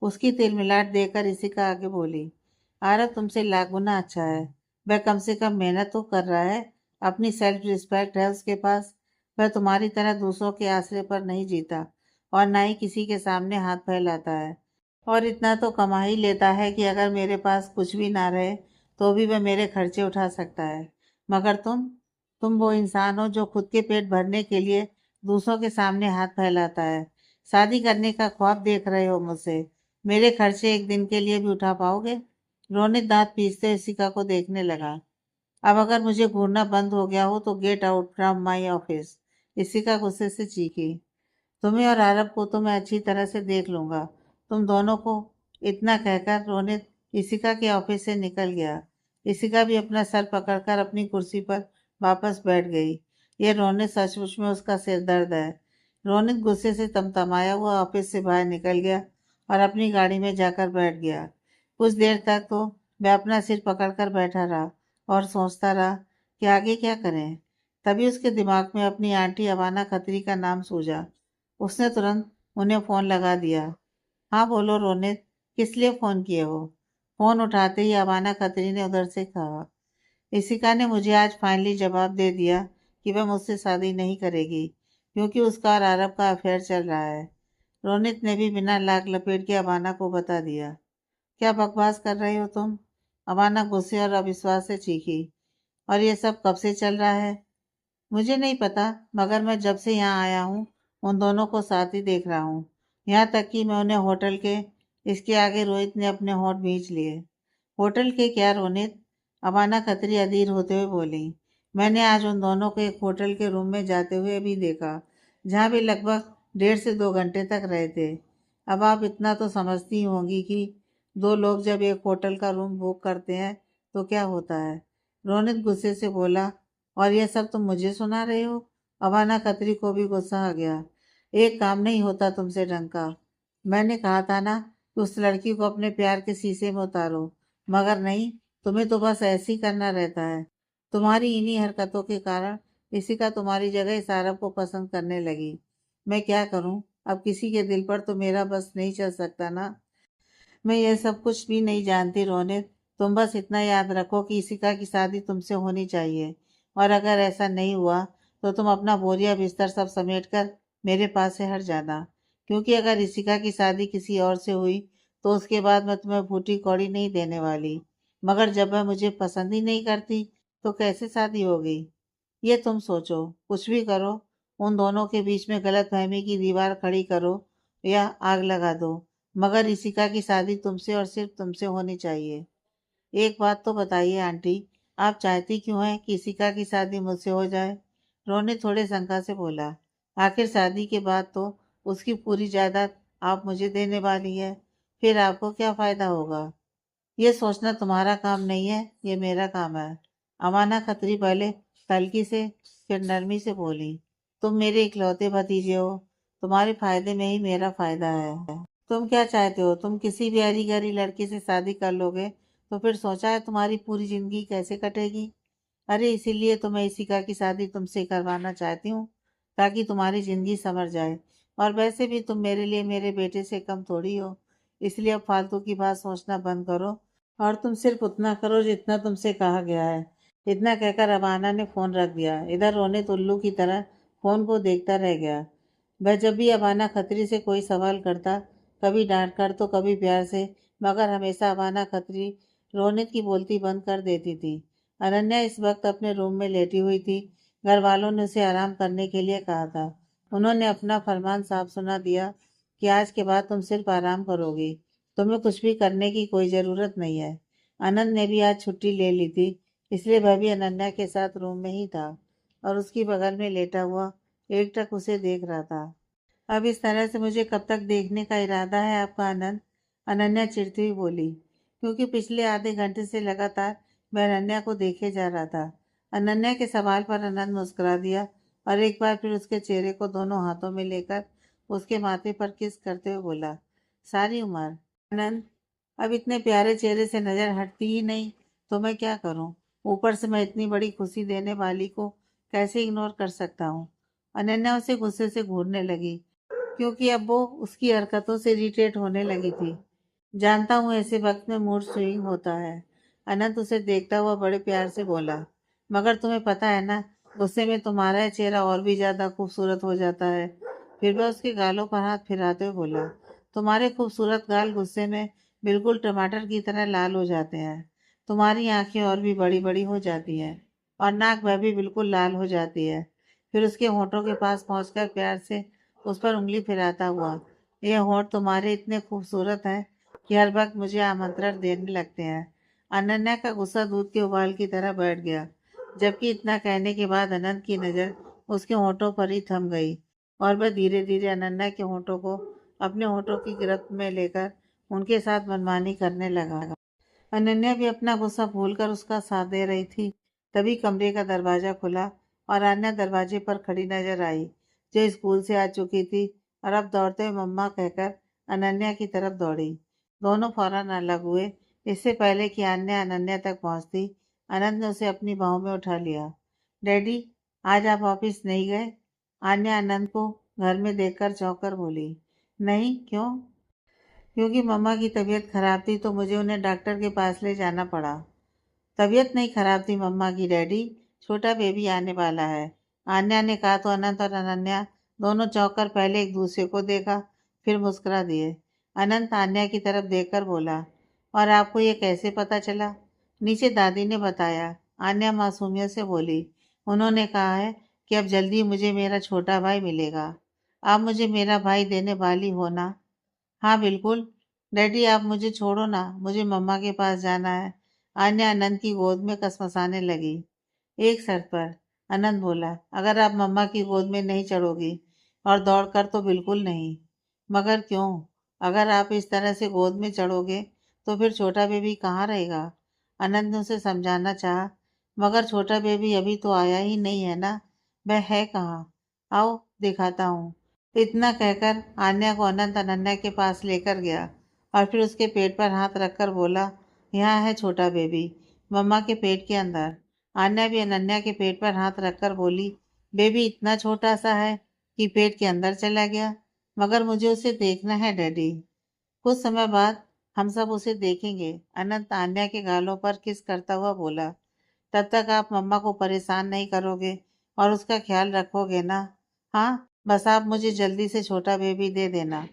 उसकी तिलमिलाट देखकर इशिका आगे बोली, आरब तुमसे लाख गुना अच्छा है। वह कम से कम मेहनत तो कर रहा है, अपनी सेल्फ रिस्पेक्ट है उसके पास। वह तुम्हारी तरह दूसरों के आश्रय पर नहीं जीता और ना ही किसी के सामने हाथ फैलाता है। और इतना तो कमा ही लेता है कि अगर मेरे पास कुछ भी ना रहे तो भी वह मेरे खर्चे उठा सकता है। मगर तुम वो इंसान हो जो खुद के पेट भरने के लिए दूसरों के सामने हाथ फैलाता है। शादी करने का ख्वाब देख रहे हो मुझसे, मेरे खर्चे एक दिन के लिए भी उठा पाओगे। रोनित दांत पीसते शिका को देखने लगा। अब अगर मुझे घूरना बंद हो गया हो तो get out from my office, Ishika गुस्से से चीखी। तुम्हें और आरब को तो मैं अच्छी तरह से देख लूंगा, तुम दोनों को। इतना कहकर रोनित इशिका के ऑफिस से निकल गया। इशिका भी अपना सर पकड़कर अपनी कुर्सी पर वापस बैठ गई। यह रोनित सचमुच में उसका सिर दर्द है। रोनित गुस्से से तमतमाया हुआ ऑफिस से बाहर निकल गया और अपनी गाड़ी में जाकर बैठ गया। कुछ देर तक तो वह अपना सिर पकड़कर बैठा रहा और सोचता रहा कि आगे क्या करें। तभी उसके दिमाग में अपनी आंटी अवाना खत्री का नाम सूझा। उसने तुरंत उन्हें फोन लगा दिया। हाँ बोलो रोनित, किस लिए फोन किए हो। फोन उठाते ही अवाना खत्री ने उधर से कहा, इशिका ने मुझे आज फाइनली जवाब दे दिया कि वह मुझसे शादी नहीं करेगी, क्योंकि उसका और आरब का अफेयर चल रहा है। रोनित ने भी बिना लाग लपेट के अवाना को बता दिया। क्या बकवास कर रहे हो तुम, अवाना गुस्से और अविश्वास से चीखी। और ये सब कब से चल रहा है। मुझे नहीं पता, मगर मैं जब से यहाँ आया हूँ उन दोनों को साथ ही देख रहा हूँ। यहाँ तक कि मैं उन्हें होटल के, इसके आगे रोहित ने अपने होंठ भींच लिए। होटल के क्या रोनित, अबाना खत्री अधीर होते हुए बोली। मैंने आज उन दोनों को एक होटल के रूम में जाते हुए भी देखा, जहाँ वे लगभग 1.5 से 2 घंटे तक रहे थे। अब आप इतना तो समझती होंगी कि दो लोग जब एक होटल का रूम बुक करते हैं तो क्या होता है। रोनित गुस्से से बोला, और यह सब तुम मुझे सुना रहे हो। अबाना खत्री को भी गुस्सा आ गया। एक काम नहीं होता तुमसे ढंग का। मैंने कहा था ना कि उस लड़की को अपने प्यार के शीशे में उतारो, मगर नहीं, तुम्हें तो बस ऐसे ही करना रहता है। तुम्हारी इन्हीं हरकतों के कारण इसी का तुम्हारी जगह इस आरब को पसंद करने लगी। मैं क्या करूं, अब किसी के दिल पर तो मेरा बस नहीं चल सकता ना। मैं ये सब कुछ भी नहीं जानती रोनित। तुम बस इतना याद रखो कि इशिका की शादी तुमसे होनी चाहिए। और अगर ऐसा नहीं हुआ तो तुम अपना बोरिया बिस्तर सब समेट कर मेरे पास से हट जाना। क्योंकि अगर इशिका की शादी किसी और से हुई तो उसके बाद मैं तुम्हें फूटी कौड़ी नहीं देने वाली। मगर जब वह मुझे पसंद ही नहीं करती तो कैसे शादी होगी। ये तुम सोचो, कुछ भी करो, उन दोनों के बीच में गलतफहमी की दीवार खड़ी करो या आग लगा दो, मगर इशिका की शादी तुमसे और सिर्फ तुमसे होनी चाहिए। एक बात तो बताइए आंटी, आप चाहती क्यों हैं कि इशिका की शादी मुझसे हो जाए। रोने थोड़े शंका से बोला। आखिर शादी के बाद तो उसकी पूरी जायदाद आप मुझे देने वाली है, फिर आपको क्या फायदा होगा। ये सोचना तुम्हारा काम नहीं है, ये मेरा काम है। अमाना खत्री पहले तल्खी से फिर नरमी से बोली, तुम मेरे इकलौते भतीजे हो, तुम्हारे फायदे में ही मेरा फायदा है। तुम क्या चाहते हो, तुम किसी भी हरी गरी लड़की से शादी कर लोगे तो फिर सोचा है तुम्हारी पूरी जिंदगी कैसे कटेगी। अरे इसीलिए तो मैं इशिका की शादी तुमसे करवाना चाहती हूँ, ताकि तुम्हारी जिंदगी संवर जाए। और वैसे भी तुम मेरे लिए मेरे बेटे से कम थोड़ी हो, इसलिए अब फालतू की बात सोचना बंद करो और तुम सिर्फ उतना करो जितना तुमसे कहा गया है। इतना कहकर अबाना ने फोन रख दिया। इधर रोने उल्लू की तरह फोन को देखता रह गया। वह जब भी अबाना खत्री से कोई सवाल करता कभी डांट कर तो कभी प्यार से, मगर हमेशा अबाना खत्री रोनित की बोलती बंद कर देती थी। अनन्या इस वक्त अपने रूम में लेटी हुई थी। घर वालों ने उसे आराम करने के लिए कहा था। उन्होंने अपना फरमान साफ सुना दिया कि आज के बाद तुम सिर्फ आराम करोगी, तुम्हें कुछ भी करने की कोई ज़रूरत नहीं है। आनंद ने भी आज छुट्टी ले ली थी, इसलिए वह भी अनन्या के साथ रूम में ही था और उसकी बगल में लेटा हुआ एकटक उसे देख रहा था। अब इस तरह से मुझे कब तक देखने का इरादा है आपका आनंद? अनन्या चिढ़ती हुई बोली, क्योंकि पिछले आधे घंटे से लगातार मैं अनन्या को देखे जा रहा था। अनन्या के सवाल पर आनंद मुस्कुरा दिया और एक बार फिर उसके चेहरे को दोनों हाथों में लेकर उसके माथे पर किस करते हुए बोला, सारी उम्र। आनंद, अब इतने प्यारे चेहरे से नजर हटती ही नहीं, तो मैं क्या करूं? ऊपर से मैं इतनी बड़ी खुशी देने वाली को कैसे इग्नोर कर सकता हूँ? अनन्या उसे गुस्से से घूरने लगी, क्योंकि अब वो उसकी हरकतों से इरिटेट होने लगी थी। जानता हूँ ऐसे वक्त में मूड स्विंग होता है। अनंत उसे देखता हुआ बड़े प्यार से बोला, मगर तुम्हें पता है ना, गुस्से में तुम्हारा चेहरा और भी ज्यादा खूबसूरत हो जाता है। फिर वह उसके गालों पर हाथ फिराते हुए बोला, तुम्हारे खूबसूरत गाल गुस्से में बिल्कुल टमाटर की तरह लाल हो जाते हैं। तुम्हारी आंखें और भी बड़ी बड़ी हो जाती हैं और नाक वह भी बिल्कुल लाल हो जाती है। फिर उसके होठों के पास पहुंचकर प्यार से उस पर उंगली फिराता हुआ, ये होठ तुम्हारे इतने खूबसूरत हैं कि हर वक्त मुझे आमंत्रण देने लगते हैं। अनन्या का गुस्सा दूध के उबाल की तरह बैठ गया, जबकि इतना कहने के बाद अनंत की नज़र उसके होठों पर ही थम गई और वह धीरे धीरे अनन्या के होठों को अपने होठों की गिरफ्त में लेकर उनके साथ मनमानी करने लगा। अनन्या भी अपना गुस्सा भूलकर उसका साथ दे रही थी। तभी कमरे का दरवाजा खुला और आन्या दरवाजे पर खड़ी नजर आई, जो स्कूल से आ चुकी थी और अब दौड़ते हुए मम्मा कहकर अनन्या की तरफ दौड़ी। दोनों फौरन अलग हुए। इससे पहले कि आन्या अनन्या तक पहुंचती, अनंत ने उसे अपनी बाहों में उठा लिया। डैडी, आज आप ऑफिस नहीं गए? आन्या अनंत को घर में देखकर चौंक कर बोली। नहीं, क्यों? क्योंकि मम्मा की तबीयत खराब थी तो मुझे उन्हें डॉक्टर के पास ले जाना पड़ा। तबीयत नहीं खराब थी मम्मा की डैडी, छोटा बेबी आने वाला है, आन्या ने कहा तो अनंत और अनन्या दोनों चौंक कर पहले एक दूसरे को देखा, फिर मुस्कुरा दिए। अनंत आन्या की तरफ देखकर बोला, और आपको ये कैसे पता चला? नीचे दादी ने बताया, आन्या मासूमियत से बोली। उन्होंने कहा है कि अब जल्दी मुझे मेरा छोटा भाई मिलेगा। आप मुझे मेरा भाई देने वाली हो ना? हाँ बिल्कुल। डैडी, आप मुझे छोड़ो ना, मुझे मम्मा के पास जाना है। आन्या अनंत की गोद में कसमसाने लगी। एक शर्त पर, अनंत बोला, अगर आप मम्मा की गोद में नहीं चढ़ोगी और दौड़कर तो बिल्कुल नहीं। मगर क्यों? अगर आप इस तरह से गोद में चढ़ोगे तो फिर छोटा बेबी कहाँ रहेगा? अनंत ने उसे समझाना चाहा, मगर छोटा बेबी अभी तो आया ही नहीं है ना, वह है कहाँ? आओ दिखाता हूँ। इतना कहकर आन्या को अनंत अनन्या के पास लेकर गया और फिर उसके पेट पर हाथ रखकर बोला, यहाँ है छोटा बेबी, मम्मा के पेट के अंदर। आन्या भी अनन्या के पेट पर हाथ रखकर बोली, बेबी इतना छोटा सा है कि पेट के अंदर चला गया, मगर मुझे उसे देखना है डैडी। कुछ समय बाद हम सब उसे देखेंगे, अनंत आन्या के गालों पर किस करता हुआ बोला। तब तक आप मम्मा को परेशान नहीं करोगे और उसका ख्याल रखोगे ना? हाँ, बस आप मुझे जल्दी से छोटा बेबी दे देना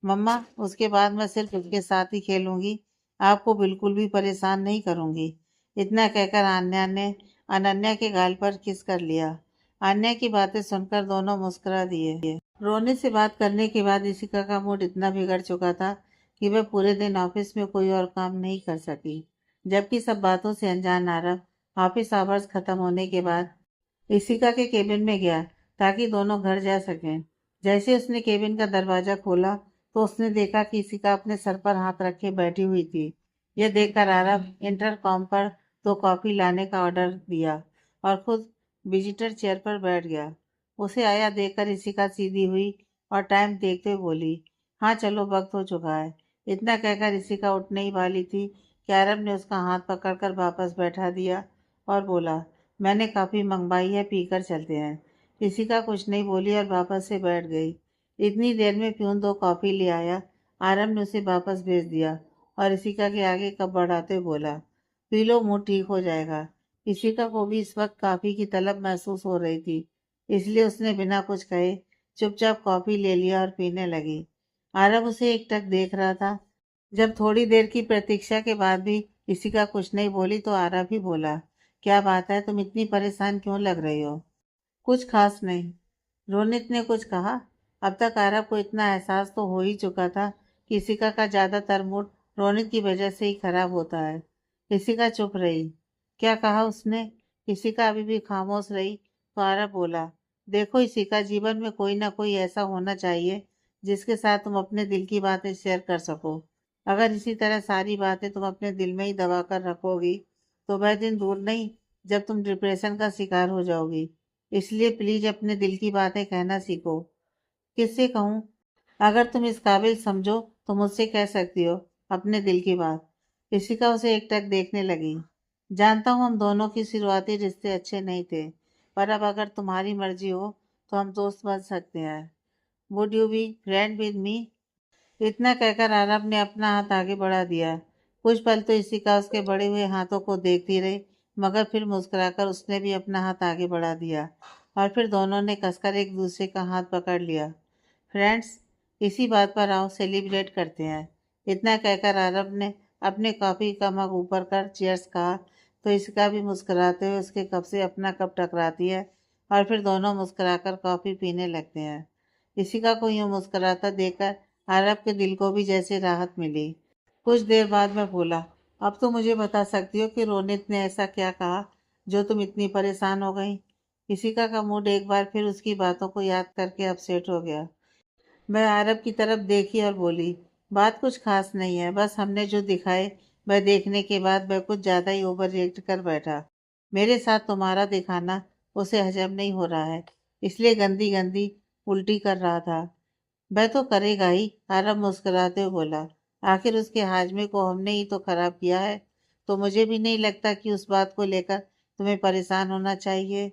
मम्मा, उसके बाद मैं सिर्फ उसके साथ ही खेलूंगी, आपको बिल्कुल भी परेशान नहीं करूंगी। इतना कहकर आन्या ने अनन्या के गाल पर किस कर लिया। आन्या की बातें सुनकर दोनों मुस्कुरा दिए। रोने से बात करने के बाद इशिका का मूड इतना बिगड़ चुका था कि वह पूरे दिन ऑफिस में कोई और काम नहीं कर सकी, जबकि सब बातों से अनजान आरव ऑफिस आवर्स खत्म होने के बाद इशिका के केबिन में गया ताकि दोनों घर जा सकें। जैसे उसने केबिन का दरवाजा खोला तो उसने देखा कि इशिका अपने सर पर हाथ रखे बैठी हुई थी। यह देखकर आरव इंटरकॉम पर 2 कॉफी लाने का ऑर्डर दिया और खुद विजिटर चेयर पर बैठ गया। उसे आया देखकर इशिका सीधी हुई और टाइम देखते हुए बोली, हाँ चलो, वक्त हो चुका है। इतना कहकर इशिका उठने ही वाली थी कि आरव ने उसका हाथ पकड़कर वापस बैठा दिया और बोला, मैंने कॉफ़ी मंगवाई है, पीकर चलते हैं। इशिका कुछ नहीं बोली और वापस से बैठ गई। इतनी देर में प्यून 2 कॉफ़ी ले आया। आरव ने उसे वापस भेज दिया और इशिका के आगे कप बढ़ाते हुए बोला, पी लो, मूड ठीक हो जाएगा। इशिका को भी इस वक्त कॉफ़ी की तलब महसूस हो रही थी, इसलिए उसने बिना कुछ कहे चुपचाप कॉफ़ी ले लिया और पीने लगी। आरव उसे एकटक देख रहा था। जब थोड़ी देर की प्रतीक्षा के बाद भी इशिका कुछ नहीं बोली तो आरव ही बोला, क्या बात है, तुम इतनी परेशान क्यों लग रही हो? कुछ खास नहीं, रोनित ने कुछ कहा। अब तक आरव को इतना एहसास तो हो ही चुका था कि इशिका का ज्यादातर मूड रोनित की वजह से ही खराब होता है। इशिका चुप रही। क्या कहा उसने? इशिका अभी भी खामोश रही तो आरव बोला, देखो इशिका, जीवन में कोई ना कोई ऐसा होना चाहिए जिसके साथ तुम अपने दिल की बातें शेयर कर सको। अगर इसी तरह सारी बातें तुम अपने दिल में ही दबा कर रखोगी तो वह दिन दूर नहीं जब तुम डिप्रेशन का शिकार हो जाओगी। इसलिए प्लीज अपने दिल की बातें कहना सीखो। किससे कहूँ? अगर तुम इस काबिल समझो तो मुझसे कह सकती हो अपने दिल की बात। इशिका उसे एकटक देखने लगी। जानता हूँ हम दोनों की शुरुआती रिश्ते अच्छे नहीं थे, पर अब अगर तुम्हारी मर्जी हो तो हम दोस्त बन सकते हैं। Would you be friend with me? इतना कहकर आरव ने अपना हाथ आगे बढ़ा दिया। कुछ पल तो इशिका उसके बढ़े हुए हाथों को देखती रही, मगर फिर मुस्कुराकर उसने भी अपना हाथ आगे बढ़ा दिया और फिर दोनों ने कसकर एक दूसरे का हाथ पकड़ लिया। फ्रेंड्स, इसी बात पर आओ सेलिब्रेट करते हैं। इतना कहकर आरव ने अपने कॉफी का मग ऊपर कर चीयर्स कहा तो इसका भी मुस्कुराते हुए उसके कप से अपना कप टकराती है और फिर दोनों मुस्कुराकर कॉफी पीने लगते हैं। इशिका को यूं मुस्कुराता देखकर आरव के दिल को भी जैसे राहत मिली। कुछ देर बाद मैं बोला, अब तो मुझे बता सकती हो कि रोनित ने ऐसा क्या कहा जो तुम इतनी परेशान हो गई? इशिका का मूड एक बार फिर उसकी बातों को याद करके अपसेट हो गया। मैं आरब की तरफ देखी और बोली, बात कुछ खास नहीं है, बस हमने जो दिखाए वह देखने के बाद वह कुछ ज़्यादा ही ओवर रिएक्ट कर बैठा। मेरे साथ तुम्हारा दिखाना उसे हजम नहीं हो रहा है, इसलिए गंदी गंदी उल्टी कर रहा था। वह तो करेगा ही, आरब मुस्कुराते हुए बोला। आखिर उसके हाजमे को हमने ही तो खराब किया है, तो मुझे भी नहीं लगता कि उस बात को लेकर तुम्हें परेशान होना चाहिए।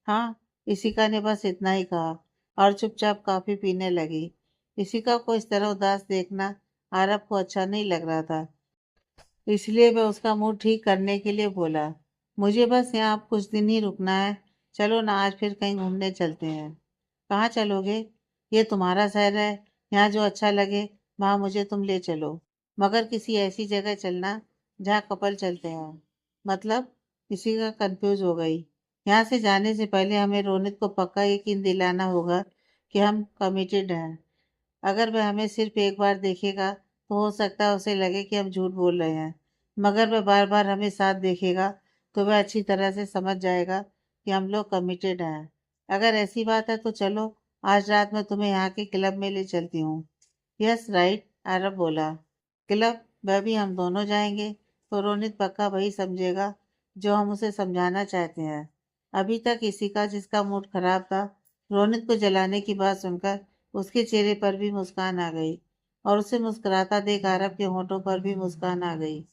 हाँ, इशिका ने बस इतना ही कहा और चुपचाप कॉफी पीने लगी। इशिका को इस तरह उदास देखना आरब को अच्छा नहीं लग रहा था, इसलिए वह उसका मूड ठीक करने के लिए बोला, मुझे बस यहाँ आप कुछ दिन ही रुकना है। चलो ना, आज फिर कहीं घूमने चलते हैं। कहाँ चलोगे? ये तुम्हारा शहर है, यहाँ जो अच्छा लगे वहाँ मुझे तुम ले चलो, मगर किसी ऐसी जगह चलना जहाँ कपल चलते हैं। मतलब? किसी का कंफ्यूज हो गई। यहाँ से जाने से पहले हमें रोनित को पक्का यकीन दिलाना होगा कि हम कमिटेड हैं। अगर वह हमें सिर्फ एक बार देखेगा तो हो सकता है उसे लगे कि हम झूठ बोल रहे हैं, मगर वह बार बार हमें साथ देखेगा तो वह अच्छी तरह से समझ जाएगा कि हम लोग कमिटेड हैं। अगर ऐसी बात है तो चलो, आज रात मैं तुम्हें यहाँ के क्लब में ले चलती हूँ। यस राइट, आरब बोला। क्लब? वह भी हम दोनों जाएंगे तो रोनित पक्का वही समझेगा जो हम उसे समझाना चाहते हैं। अभी तक इसी का जिसका मूड खराब था, रोनित को जलाने की बात सुनकर उसके चेहरे पर भी मुस्कान आ गई और उसे मुस्कुराता देख आरब के होठों पर भी मुस्कान आ गई।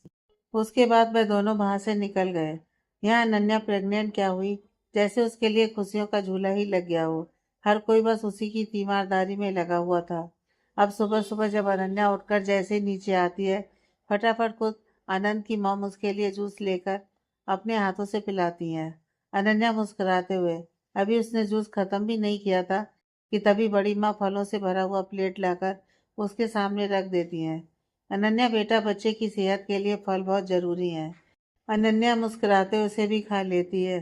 उसके बाद वह दोनों वहां से निकल गए। यहाँ अनन्या प्रेग्नेंट क्या हुई, जैसे उसके लिए खुशियों का झूला ही लग गया हो। हर कोई बस उसी की तीमारदारी में लगा हुआ था। अब सुबह सुबह जब अनन्या उठकर जैसे ही नीचे आती है, फटाफट खुद आनंद की मॉम उसके लिए जूस लेकर अपने हाथों से पिलाती हैं। अनन्या मुस्कुराते हुए, अभी उसने जूस खत्म भी नहीं किया था कि तभी बड़ी माँ फलों से भरा हुआ प्लेट लाकर उसके सामने रख देती हैं। अनन्या बेटा, बच्चे की सेहत के लिए फल बहुत जरूरी हैं। अनन्या मुस्कुराते उसे भी खा लेती है।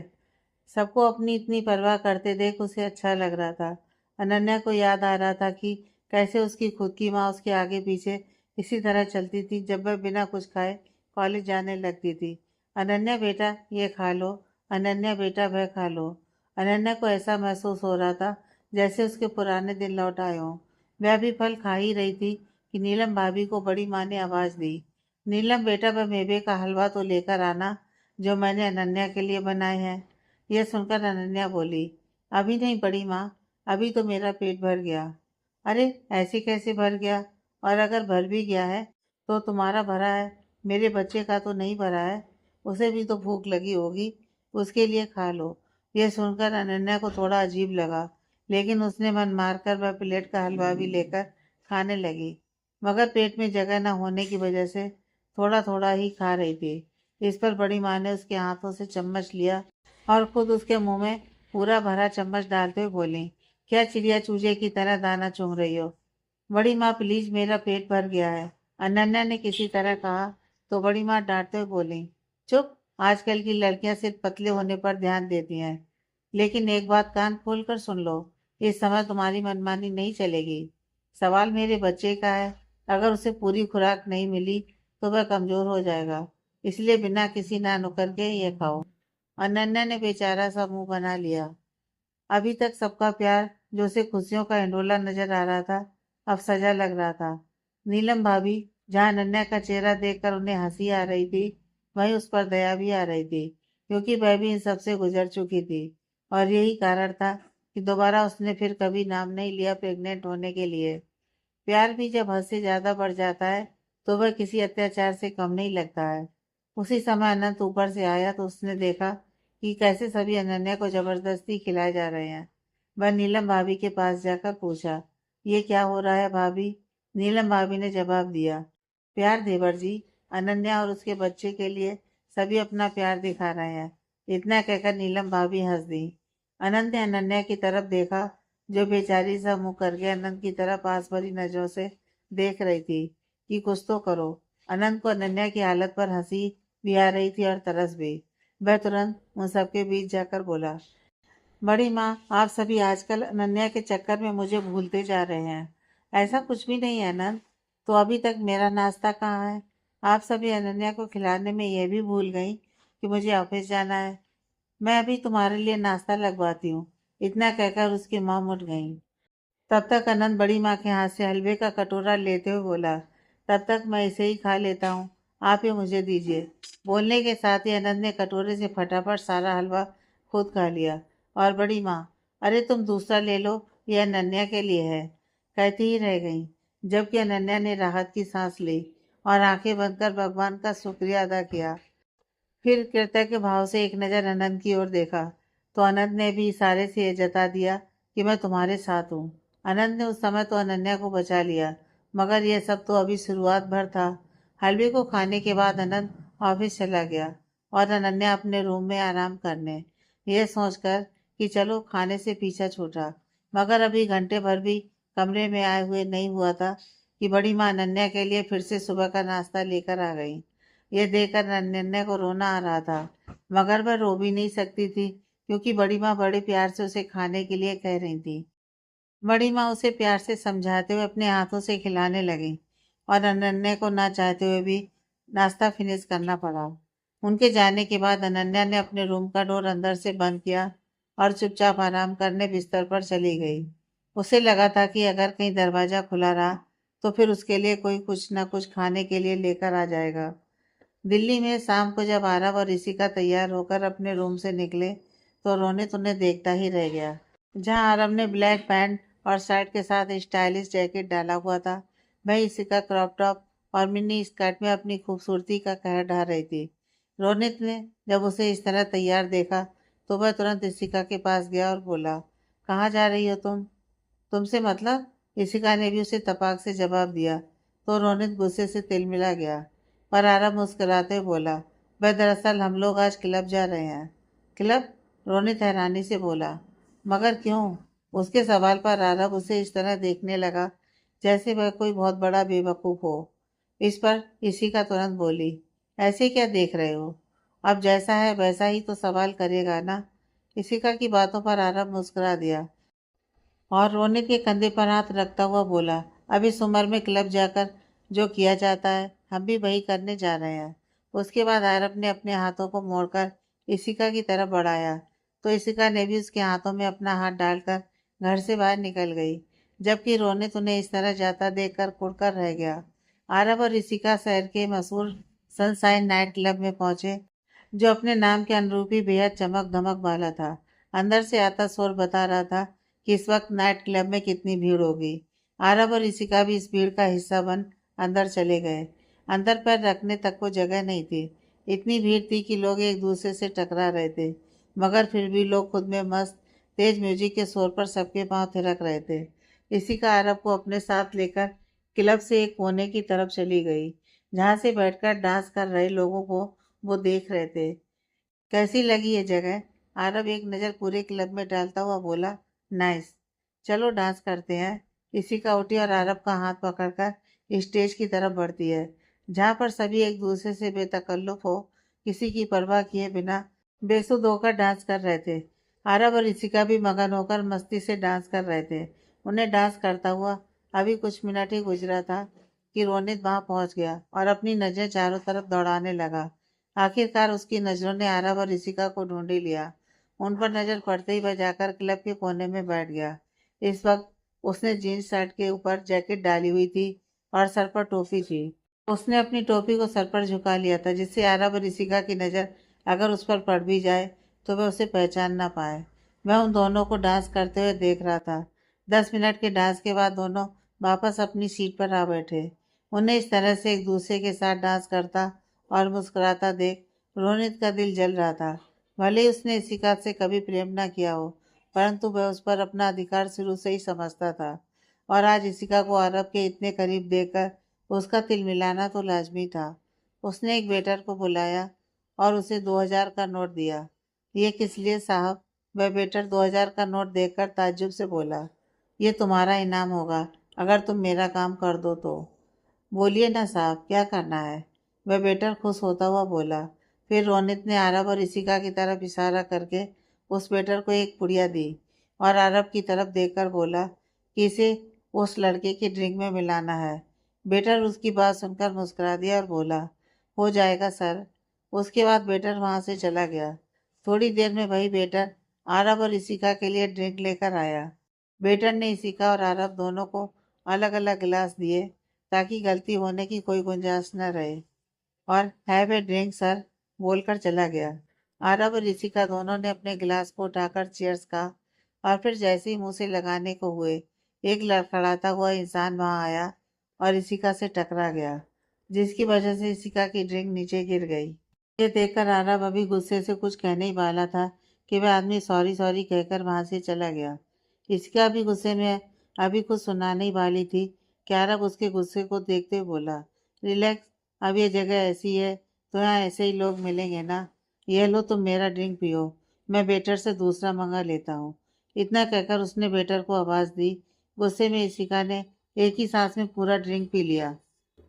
सबको अपनी इतनी परवाह करते देख उसे अच्छा लग रहा था। अनन्या को याद आ रहा था कि कैसे उसकी खुद की माँ उसके आगे पीछे इसी तरह चलती थी जब वह बिना कुछ खाए कॉलेज जाने लगती थी। अनन्या बेटा, ये खा लो। अनन्या बेटा, वह खा लो। अनन्या को ऐसा महसूस हो रहा था जैसे उसके पुराने दिन लौट आए हों। वह भी फल खा ही रही थी कि नीलम भाभी को बड़ी माँ ने आवाज दी, नीलम बेटा, वह मेवे का हलवा तो लेकर आना जो मैंने अनन्या के लिए बनाए हैं। यह सुनकर अनन्या बोली, अभी नहीं बड़ी माँ, अभी तो मेरा पेट भर गया। अरे, ऐसे कैसे भर गया? और अगर भर भी गया है तो तुम्हारा भरा है, मेरे बच्चे का तो नहीं भरा है। उसे भी तो भूख लगी होगी, उसके लिए खा लो। यह सुनकर अनन्या को थोड़ा अजीब लगा, लेकिन उसने मन मारकर वह प्लेट का हलवा भी लेकर खाने लगी, मगर पेट में जगह न होने की वजह से थोड़ा थोड़ा ही खा रही थी। इस पर बड़ी माँ ने उसके हाथों से चम्मच लिया और खुद उसके मुंह में पूरा भरा चम्मच डालते हुए बोली, क्या चिड़िया चूजे की तरह दाना चुग रही हो? बड़ी माँ प्लीज, मेरा पेट भर गया है, अनन्या ने किसी तरह कहा। तो बड़ी माँ डांटते हुए बोली, चुप, आजकल की लड़कियां सिर्फ पतले होने पर ध्यान देती हैं। लेकिन एक बात कान खोल कर सुन लो, इस समय तुम्हारी मनमानी नहीं चलेगी। सवाल मेरे बच्चे का है, अगर उसे पूरी खुराक नहीं मिली तो वह कमजोर हो जाएगा। इसलिए बिना किसी ना नुकर के ये खाओ। अनन्या ने बेचारा सा मुंह बना लिया। अभी तक सबका प्यार, जो उसे खुशियों का हिंडोला नजर आ रहा था, अब सजा लग रहा था। नीलम भाभी, जहां अनन्या का चेहरा देखकर उन्हें हंसी आ रही थी, वहीं उस पर दया भी आ रही थी, क्योंकि वह भी इन सबसे गुजर चुकी थी। और यही कारण था कि दोबारा उसने फिर कभी नाम नहीं लिया प्रेग्नेंट होने के लिए। प्यार भी जब हद से ज्यादा बढ़ जाता है तो वह किसी अत्याचार से कम नहीं लगता है। उसी समय अनंत ऊपर से आया तो उसने देखा कि कैसे सभी अनन्या को जबरदस्ती खिलाए जा रहे हैं। वह नीलम भाभी के पास जाकर पूछा, ये क्या हो रहा है भाभी? नीलम भाभी ने जवाब दिया, प्यार देवर जी, अनन्या और उसके बच्चे के लिए सभी अपना प्यार दिखा रहे हैं। इतना कहकर नीलम भाभी हंस दी। अनंत ने अनन्या की तरफ देखा, जो बेचारी सा मुंह करके अनंत की तरफ आस भरी नजरों से देख रही थी कि कुछ तो करो। अनंत को अनन्या की हालत पर हंसी भी आ रही थी और तरस भी। वह तुरंत उन सबके बीच जाकर बोला, बड़ी माँ, आप सभी आजकल अनन्या के चक्कर में मुझे भूलते जा रहे हैं। ऐसा कुछ भी नहीं है अनंत। तो अभी तक मेरा नाश्ता कहाँ है? आप सभी अनन्या को खिलाने में यह भी भूल गई कि मुझे ऑफिस जाना है। मैं अभी तुम्हारे लिए नाश्ता लगवाती हूँ। इतना कहकर उसकी माँ मुड़ गई। तब तक अनंत बड़ी माँ के हाथ से हलवे का कटोरा लेते हुए बोला, तब तक मैं इसे ही खा लेता हूँ, आप ही मुझे दीजिए। बोलने के साथ ही अनंत ने कटोरे से फटाफट सारा हलवा खुद खा लिया। और बड़ी माँ, अरे तुम दूसरा ले लो, यह अनन्या के लिए है, कहती ही रह गई। जबकि अनन्या ने राहत की सांस ली और आंखें बंद कर भगवान का शुक्रिया अदा किया। फिर कृतज्ञ भाव से एक नज़र अनंत की ओर देखा, तो अनंत ने भी इशारे से ये जता दिया कि मैं तुम्हारे साथ हूँ। अनंत ने उस समय तो अनन्या को बचा लिया, मगर यह सब तो अभी शुरुआत भर था। हलवे को खाने के बाद अनंत ऑफिस चला गया और अनन्या अपने रूम में आराम करने, यह सोचकर कि चलो खाने से पीछा छूटा। मगर अभी घंटे भर भी कमरे में आए हुए नहीं हुआ था कि बड़ी माँ अनन्या के लिए फिर से सुबह का नाश्ता लेकर आ गई। यह देखकर अनन्या को रोना आ रहा था, मगर वह रो भी नहीं सकती थी, क्योंकि बड़ी माँ बड़े प्यार से उसे खाने के लिए कह रही थी। बड़ी माँ उसे प्यार से समझाते हुए अपने हाथों से खिलाने लगी और अनन्या को ना चाहते हुए भी नाश्ता फिनिश करना पड़ा। उनके जाने के बाद अनन्या ने अपने रूम का डोर अंदर से बंद किया और चुपचाप आराम करने बिस्तर पर चली गई। उसे लगा था कि अगर कहीं दरवाजा खुला रहा तो फिर उसके लिए कोई कुछ ना कुछ खाने के लिए लेकर आ जाएगा। दिल्ली में शाम को जब आरव और ऋषिका तैयार होकर अपने रूम से निकले तो रोनित उन्हें देखता ही रह गया। जहां आरव ने ब्लैक पैंट और शर्ट के साथ स्टाइलिश जैकेट डाला हुआ था, वहीं ऋषिका क्रॉप टॉप और मिनी स्कर्ट में अपनी खूबसूरती का कहर ढा रही थी। रोनित ने जब उसे इस तरह तैयार देखा तो वह तुरंत ऋषिका के पास गया और बोला, कहाँ जा रही हो तुम? तुमसे मतलब? ऋषिका ने भी उसे तपाक से जवाब दिया तो रोनित गुस्से से तिलमिला गया। पर आरव मुस्कुराते हुए बोला, वह दरअसल हम लोग आज क्लब जा रहे हैं। क्लब? रोनित हैरानी से बोला, मगर क्यों? उसके सवाल पर आरव उसे इस तरह देखने लगा जैसे वह कोई बहुत बड़ा बेवकूफ हो। इस पर ऋषिका तुरंत बोली, ऐसे क्या देख रहे हो? अब जैसा है वैसा ही तो सवाल करेगा ना? ऋषिका की बातों पर आरव मुस्कुरा दिया और रोनित के कंधे पर हाथ रखता हुआ बोला, अब इस उम्र में क्लब जाकर जो किया जाता है हम भी वही करने जा रहे हैं। उसके बाद आरब ने अपने हाथों को मोड़कर इशिका की तरफ बढ़ाया तो इशिका ने भी उसके हाथों में अपना हाथ डालकर घर से बाहर निकल गई। जबकि रोनित उन्हें इस तरह जाता देखकर कुड़कर रह गया। आरब और इशिका शहर के मशहूर सनसाइन नाइट क्लब में पहुंचे, जो अपने नाम के अनुरूप ही बेहद चमक धमक वाला था। अंदर से आता शोर बता रहा था कि इस वक्त नाइट क्लब में कितनी भीड़ होगी। आरब और ऋषिका भी इस भीड़ का हिस्सा बन अंदर चले गए। अंदर पैर रखने तक को जगह नहीं थी। इतनी भीड़ थी कि लोग एक दूसरे से टकरा रहे थे, मगर फिर भी लोग खुद में मस्त तेज म्यूजिक के शोर पर सबके पांव थिरक रहे थे। ऋषिका आरब को अपने साथ लेकर क्लब से एक कोने की तरफ चली गई, जहां से बैठकर डांस कर रहे लोगों को वो देख रहे थे। कैसी लगी ये जगह? आरब एक नज़र पूरे क्लब में डालता हुआ बोला, नाइस, चलो डांस करते हैं। इशिका उठी और आरब का हाथ पकड़कर स्टेज की तरफ बढ़ती है, जहाँ पर सभी एक दूसरे से बेतकल्लुफ हो, किसी की परवाह किए बिना बेसुध होकर डांस कर रहे थे। आरब और इशिका भी मगन होकर मस्ती से डांस कर रहे थे। उन्हें डांस करता हुआ अभी कुछ मिनट ही गुजरा था कि रोनित वहां पहुंच गया और अपनी नजर चारों तरफ दौड़ाने लगा। आखिरकार उसकी नजरों ने आरब और इशिका को ढूंढ ही लिया। उन पर नजर पड़ते ही वह जाकर क्लब के कोने में बैठ गया। इस वक्त उसने जीन्स शर्ट के ऊपर जैकेट डाली हुई थी और सर पर टोपी थी। उसने अपनी टोपी को सर पर झुका लिया था, जिससे आरब और ऋषिका की नज़र अगर उस पर पड़ भी जाए तो वह उसे पहचान ना पाए। वह उन दोनों को डांस करते हुए देख रहा था। 10 मिनट के डांस के बाद दोनों वापस अपनी सीट पर आ बैठे। उन्हें इस तरह से एक दूसरे के साथ डांस करता और मुस्कुराता देख रोनित का दिल जल रहा था। भले ही उसने इशिका से कभी प्रेम ना किया हो, परंतु वह उस पर अपना अधिकार शुरू से ही समझता था, और आज इशिका को अरब के इतने करीब देखकर उसका तिल मिलाना तो लाजमी था। उसने एक वेटर को बुलाया और उसे 2000 का नोट दिया। ये किस लिए साहब? वह वेटर 2000 का नोट देखकर ताज्जुब से बोला। ये तुम्हारा इनाम होगा अगर तुम मेरा काम कर दो तो। बोलिए ना साहब, क्या करना है? वह वेटर खुश होता हुआ बोला। फिर रोनित ने अरब और इशिका की तरफ इशारा करके उस वेटर को एक पुड़िया दी और अरब की तरफ देखकर बोला कि इसे उस लड़के की ड्रिंक में मिलाना है। वेटर उसकी बात सुनकर मुस्कुरा दिया और बोला, हो जाएगा सर। उसके बाद वेटर वहां से चला गया। थोड़ी देर में वही वेटर अरब और इशिका के लिए ड्रिंक लेकर आया। वेटर ने इशिका और अरब दोनों को अलग अलग गिलास दिए ताकि गलती होने की कोई गुंजाइश न रहे, और हैव ए ड्रिंक सर बोलकर चला गया। आरब और ऋषिका दोनों ने अपने गिलास को उठाकर चीयर्स कहा और फिर जैसे ही मुंह से लगाने को हुए, एक लड़खड़ाता हुआ इंसान वहां आया और ऋषिका से टकरा गया, जिसकी वजह से ऋषिका की ड्रिंक नीचे गिर गई। ये देखकर आरब अभी गुस्से से कुछ कहने ही वाला था कि वह आदमी सॉरी सॉरी कहकर वहां से चला गया। ऋषिका भी गुस्से में अभी कुछ सुनाने ही वाली थी कि आरब उसके गुस्से को देखते हुए बोला, रिलैक्स, अब ये जगह ऐसी है तो यहाँ ऐसे ही लोग मिलेंगे ना। ये लो, तुम मेरा ड्रिंक पियो, मैं वेटर से दूसरा मंगा लेता हूँ। इतना कहकर उसने वेटर को आवाज़ दी। गुस्से में इशिका ने एक ही सांस में पूरा ड्रिंक पी लिया।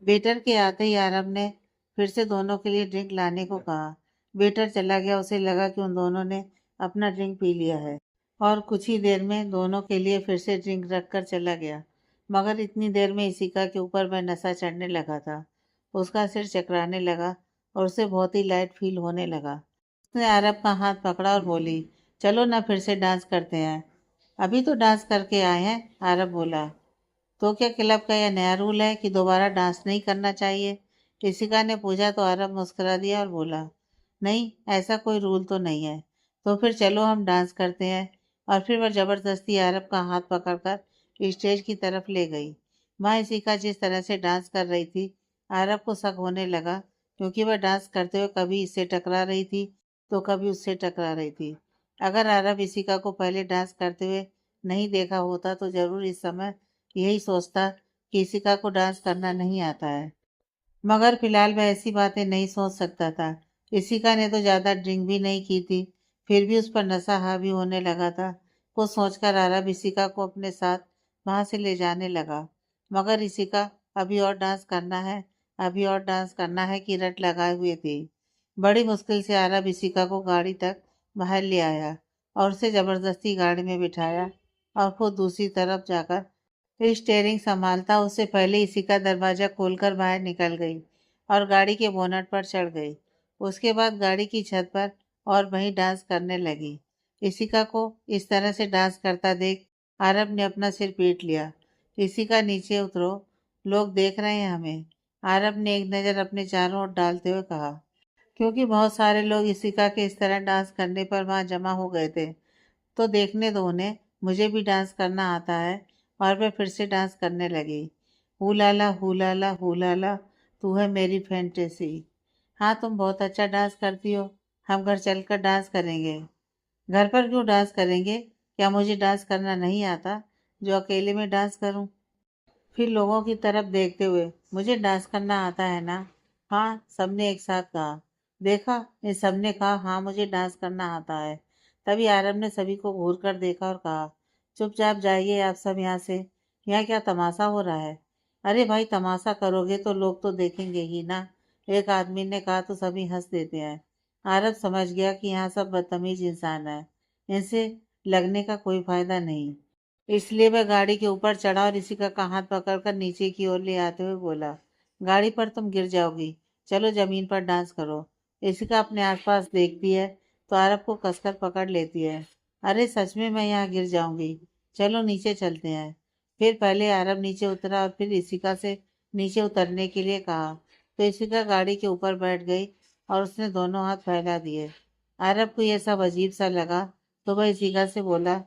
वेटर के आते ही आरब ने फिर से दोनों के लिए ड्रिंक लाने को कहा। वेटर चला गया। उसे लगा कि उन दोनों ने अपना ड्रिंक पी लिया है और कुछ ही देर में दोनों के लिए फिर से ड्रिंक रख कर चला गया। मगर इतनी देर में इशिका के ऊपर वह नशा चढ़ने लगा था। उसका सिर चकराने लगा और उसे बहुत ही लाइट फील होने लगा। उसने अरब का हाथ पकड़ा और बोली, चलो ना फिर से डांस करते हैं। अभी तो डांस करके आए हैं, अरब बोला। तो क्या क्लब का यह नया रूल है कि दोबारा डांस नहीं करना चाहिए? इशिका ने पूछा तो अरब मुस्कुरा दिया और बोला, नहीं, ऐसा कोई रूल तो नहीं है। तो फिर चलो हम डांस करते हैं। और फिर वह जबरदस्ती अरब का हाथ पकड़कर स्टेज की तरफ ले गई। वहाँ इशिका जिस तरह से डांस कर रही थी, अरब को शक होने लगा, क्योंकि वह डांस करते हुए कभी इससे टकरा रही थी तो कभी उससे टकरा रही थी। अगर अरब इशिका को पहले डांस करते हुए नहीं देखा होता तो जरूर इस समय यही सोचता कि इशिका को डांस करना नहीं आता है। मगर फिलहाल वह ऐसी बातें नहीं सोच सकता था। इशिका ने तो ज्यादा ड्रिंक भी नहीं की थी, फिर भी उस पर नशा हावी होने लगा था। कुछ सोचकर अरब इशिका को अपने साथ वहां से ले जाने लगा। मगर इशिका अभी और डांस करना है, अभी और डांस करना है की रट लगाए हुए थी। बड़ी मुश्किल से अरब इशिका को गाड़ी तक बाहर ले आया और उसे जबरदस्ती गाड़ी में बिठाया और खुद दूसरी तरफ जाकर स्टीयरिंग संभालता उससे पहले इशिका दरवाजा खोलकर बाहर निकल गई और गाड़ी के बोनट पर चढ़ गई। उसके बाद गाड़ी की छत पर और वहीं डांस करने लगी। इशिका को इस तरह से डांस करता देख आरब ने अपना सिर पीट लिया। इशिका, नीचे उतरो, लोग देख रहे हैं हमें। आरब ने एक नज़र अपने चारों ओर डालते हुए कहा, क्योंकि बहुत सारे लोग इशिका के इस तरह डांस करने पर वहां जमा हो गए थे। तो देखने दो उन्हें, मुझे भी डांस करना आता है। और वह फिर से डांस करने लगी। हुलाला हुलाला हुलाला, तू है मेरी फैंटेसी। हाँ, तुम बहुत अच्छा डांस करती हो, हम घर चलकर डांस करेंगे। घर पर क्यों डांस करेंगे? क्या मुझे डांस करना नहीं आता जो अकेले में डांस करूं? फिर लोगों की तरफ देखते हुए, मुझे डांस करना आता है ना। हाँ, सबने एक साथ कहा। देखा, इन सबने कहा हाँ मुझे डांस करना आता है। तभी आरब ने सभी को घूर कर देखा और कहा, चुपचाप जाइए आप सब यहाँ से। यहाँ क्या तमाशा हो रहा है? अरे भाई, तमाशा करोगे तो लोग तो देखेंगे ही ना। एक आदमी ने कहा तो सभी हंस देते हैं। आरब समझ गया कि यहाँ सब बदतमीज इंसान है, इनसे लगने का कोई फायदा नहीं। इसलिए वह गाड़ी के ऊपर चढ़ा और इसिका का हाथ पकड़कर नीचे की ओर ले आते हुए बोला, गाड़ी पर तुम गिर जाओगी, चलो जमीन पर डांस करो। इसिका अपने आसपास देखती है तो आरब को कसकर पकड़ लेती है। अरे सच में मैं यहाँ गिर जाऊंगी, चलो नीचे चलते हैं। फिर पहले अरब नीचे उतरा और फिर इशिका से नीचे उतरने के लिए कहा, तो इशिका गाड़ी के ऊपर बैठ गई और उसने दोनों हाथ फैला दिए। अरब को यह सब अजीब सा लगा तो वह इशिका से बोला,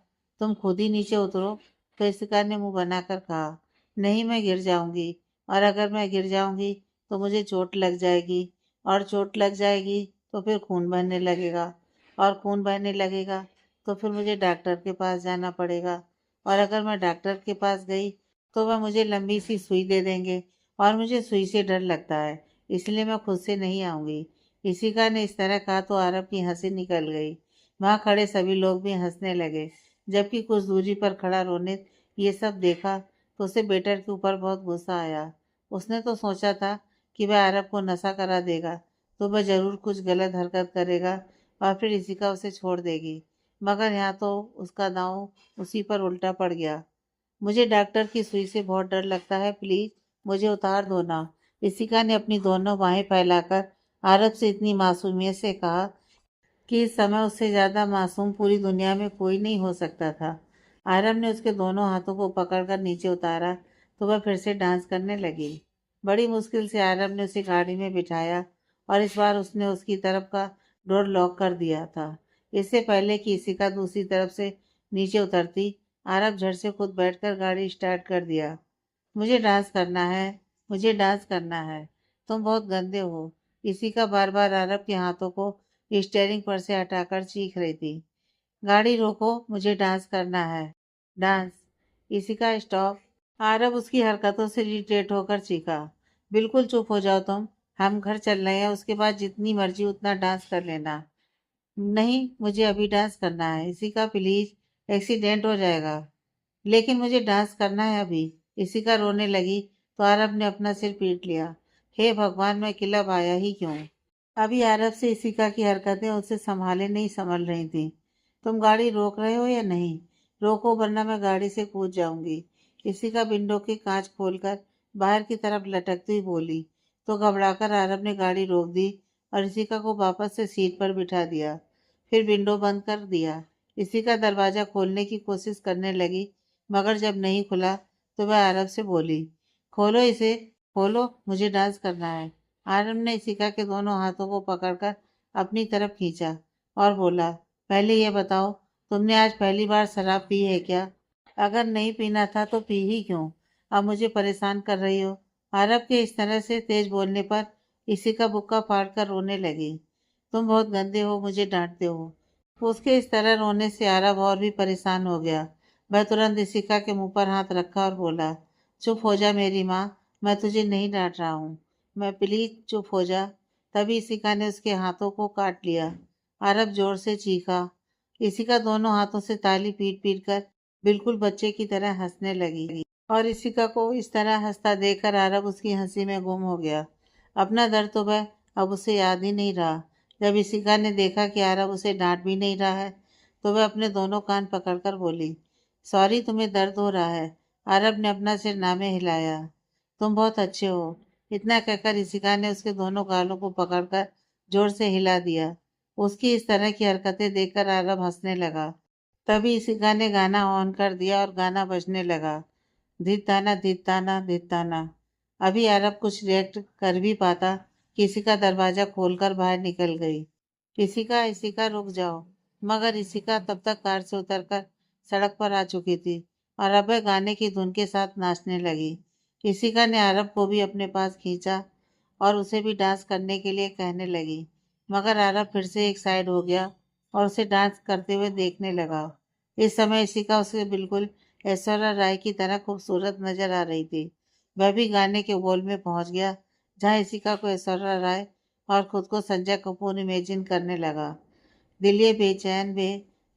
तुम खुद ही नीचे उतरो। तो इशिका ने मुंह बनाकर कहा, नहीं मैं गिर जाऊंगी, और अगर मैं गिर जाऊंगी तो मुझे चोट लग जाएगी, और चोट लग जाएगी तो फिर खून बहने लगेगा, और खून बहने लगेगा तो फिर मुझे डॉक्टर के पास जाना पड़ेगा, और अगर मैं डॉक्टर के पास गई तो वह मुझे लंबी सी सुई दे देंगे, और मुझे सुई से डर लगता है, इसलिए मैं खुद से नहीं आऊंगी। इशिका ने इस तरह कहा तो आरब की हंसी निकल गई। वहां खड़े सभी लोग भी हंसने लगे, जबकि कुछ दूरी पर खड़ा रोनित ये सब देखा तो उसे बेटर के ऊपर बहुत गुस्सा आया। उसने तो सोचा था कि वह आरब को नशा करा देगा तो वह जरूर कुछ गलत हरकत करेगा और फिर इशिका उसे छोड़ देगी, मगर यहाँ तो उसका दांव उसी पर उल्टा पड़ गया। मुझे डॉक्टर की सुई से बहुत डर लगता है, प्लीज मुझे उतार दो ना। इशिका ने अपनी दोनों बाहें फैलाकर आरब से इतनी मासूमियत से कहा कि इस समय उससे ज्यादा मासूम पूरी दुनिया में कोई नहीं हो सकता था। आरब ने उसके दोनों हाथों को पकड़कर नीचे उतारा तो वह फिर से डांस करने लगी। बड़ी मुश्किल से आरब ने उसे गाड़ी में बिठाया और इस बार उसने उसकी तरफ का डोर लॉक कर दिया था। इससे पहले कि इशिका दूसरी तरफ से नीचे उतरती, आरब झट से खुद बैठकर गाड़ी स्टार्ट कर दिया। मुझे डांस करना है, मुझे डांस करना है, तुम बहुत गंदे हो। इशिका बार बार आरब के हाथों को स्टीयरिंग पर से हटाकर चीख रही थी। गाड़ी रोको, मुझे डांस करना है, डांस। इशिका स्टॉप। आरब उसकी हरकतों से इरिटेट होकर चीखा, बिल्कुल चुप हो जाओ तुम, हम घर चल रहे हैं, उसके बाद जितनी मर्जी उतना डांस कर लेना। नहीं, मुझे अभी डांस करना है, इशिका प्लीज, एक्सीडेंट हो जाएगा। लेकिन मुझे डांस करना है अभी। इशिका रोने लगी तो आरब ने अपना सिर पीट लिया। हे भगवान, मैं क्लब आया ही क्यों। अभी आरब से इशिका की हरकतें उसे संभाले नहीं संभल रही थी। तुम गाड़ी रोक रहे हो या नहीं? रोको वरना मैं गाड़ी से कूद जाऊंगी। इशिका विंडो के कांच खोलकर बाहर की तरफ लटकती हुई बोली, तो घबराकर आरब ने गाड़ी रोक दी और इशिका को वापस से सीट पर बिठा दिया। फिर विंडो बंद कर दिया। इशिका दरवाजा खोलने की कोशिश करने लगी, मगर जब नहीं खुला तो वह आरब से बोली, खोलो इसे, खोलो, मुझे डांस करना है। आरब ने इशिका के दोनों हाथों को पकड़कर अपनी तरफ खींचा और बोला, पहले यह बताओ, तुमने आज पहली बार शराब पी है क्या? अगर नहीं पीना था तो पी ही क्यों? अब मुझे परेशान कर रही हो। आरब के इस तरह से तेज बोलने पर इशिका बुक्का फाड़कर रोने लगी। तुम बहुत गंदे हो, मुझे डांटते हो। उसके इस तरह रोने से आरब और भी परेशान हो गया। वह तुरंत इशिका के मुंह पर हाथ रखा और बोला, चुप हो जा मेरी माँ, मैं तुझे नहीं डांट रहा हूँ, मैं प्लीज चुप हो जा। तभी इशिका ने उसके हाथों को काट लिया। अरब जोर से चीखा। इशिका दोनों हाथों से ताली पीट पीट कर बिल्कुल बच्चे की तरह हंसने लगी, और इशिका को इस तरह हंसता देखकर अरब उसकी हंसी में गुम हो गया। अपना दर्द तो वह अब उसे याद ही नहीं रहा। जब इशिका ने देखा कि अरब उसे डांट भी नहीं रहा है तो वह अपने दोनों कान पकड़कर बोली, सॉरी, तुम्हें दर्द हो रहा है। अरब ने अपना सिर नामे हिलाया। तुम बहुत अच्छे हो। इतना कहकर इशिका ने उसके दोनों गालों को पकड़कर जोर से हिला दिया। उसकी इस तरह की हरकतें देखकर अरब हंसने लगा। तभी इशिका ने गाना ऑन कर दिया और गाना बजने लगा, धिताना धिताना धिताना। अभी अरब कुछ रिएक्ट कर भी पाता कि इशिका दरवाजा खोलकर बाहर निकल गई। इशिका, इशिका रुक जाओ। मगर इशिका तब तक कार से उतरकर सड़क पर आ चुकी थी और अब वह गाने की धुन के साथ नाचने लगी। इशिका ने अरब को भी अपने पास खींचा और उसे भी डांस करने के लिए कहने लगी, मगर अरब फिर से एक साइड हो गया और उसे डांस करते हुए देखने लगा। इस समय इशिका उसे बिल्कुल ऐश्वर्या राय की तरह खूबसूरत नजर आ रही थी। वह भी गाने के बोल में पहुंच गया, जहां इशिका को ऐश्वर्या राय और खुद को संजय कपूर इमेजिन करने लगा। दिल ये बेचैन बे,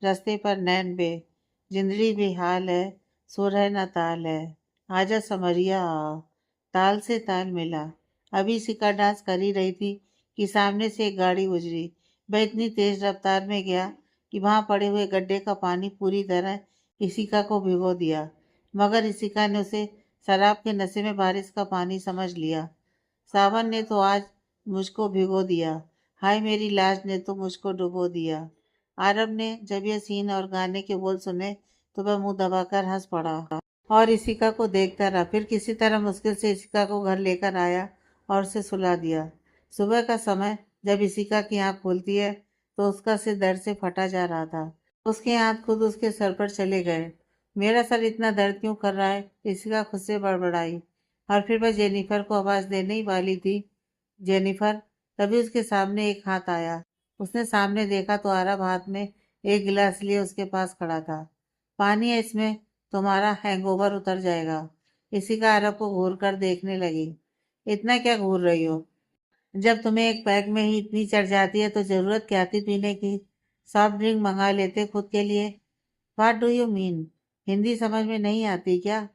रास्ते पर नैन बे, जिंदड़ी बेहाल है, सुर है न ताल है। आजा समरिया आ। ताल से ताल मिला। अभी सिक्का डांस कर ही रही थी कि सामने से एक गाड़ी गुजरी। वह इतनी तेज रफ्तार में गया कि वहां पड़े हुए गड्ढे का पानी पूरी तरह इसिका को भिगो दिया। मगर इसिका ने उसे शराब के नशे में बारिश का पानी समझ लिया। सावन ने तो आज मुझको भिगो दिया, हाय मेरी लाज ने तो मुझको डुबो दिया। आरब ने जब यह सीन और गाने के बोल सुने तो वह मुंह दबाकर हंस पड़ा और इसिका को देखता रहा। फिर किसी तरह मुश्किल से इसिका को घर लेकर आया और उसे सुला दिया। सुबह का समय जब इसिका की आंख खुलती है तो उसका सिर दर्द से फटा जा रहा था। उसके हाथ खुद उसके सर पर चले गए। मेरा सर इतना दर्द क्यों कर रहा है, इसिका खुद से बड़बड़ाई। और फिर वह जेनिफर को आवाज देने ही वाली थी, जेनिफर। तभी उसके सामने एक हाथ आया। उसने सामने देखा तो अरब हाथ में एक गिलास लिए उसके पास खड़ा था। पानी है इसमें, तुम्हारा हैंगओवर उतर जाएगा। इसी का अरब को घूर कर देखने लगी। इतना क्या घूर रही हो? जब तुम्हें एक पैक में ही इतनी चढ़ जाती है तो जरूरत क्या थी पीने की? सॉफ्ट ड्रिंक मंगा लेते खुद के लिए। What do you mean? Hindi समझ में नहीं आती क्या?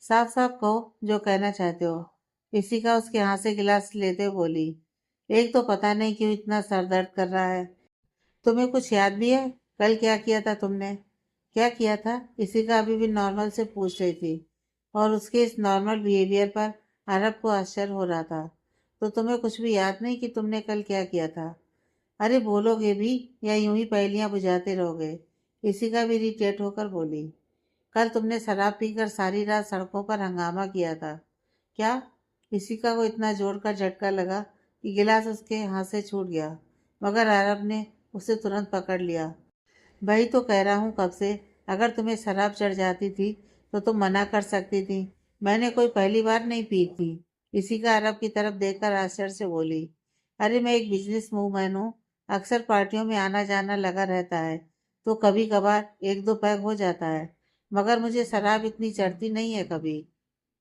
साफ साफ कहो जो कहना चाहते हो। इसी का उसके हाथ से गिलास लेते हुए बोली। एक तो पता नहीं क्यों इतना सर दर्द कर रहा है। तुम्हें कुछ याद भी है? कल क्या किया था तुमने? क्या किया था? इसी का अभी भी नॉर्मल से पूछ रही थी और उसके इस नॉर्मल बिहेवियर पर अरब को आश्चर्य हो रहा था। तो तुम्हें कुछ भी याद नहीं कि तुमने कल क्या किया था? अरे बोलोगे भी या यूं ही पहेलियां बुझाते रहोगे? इसी का भी इरिटेट होकर बोली। कल तुमने शराब पीकर सारी रात सड़कों पर हंगामा किया था। क्या? इसी का को इतना जोर का झटका लगा कि गिलास उसके हाथ से छूट गया। मगर अरब ने उसे तुरंत पकड़ लिया। वही तो कह रहा हूँ कब से। अगर तुम्हें शराब चढ़ जाती थी तो तुम मना कर सकती थी। मैंने कोई पहली बार नहीं पी थी। इसी का अरब की तरफ देखकर आश्चर्य से बोली। अरे मैं एक बिजनेस वूमन हूँ। अक्सर पार्टियों में आना जाना लगा रहता है तो कभी कभार एक दो पैग हो जाता है। मगर मुझे शराब इतनी चढ़ती नहीं है कभी।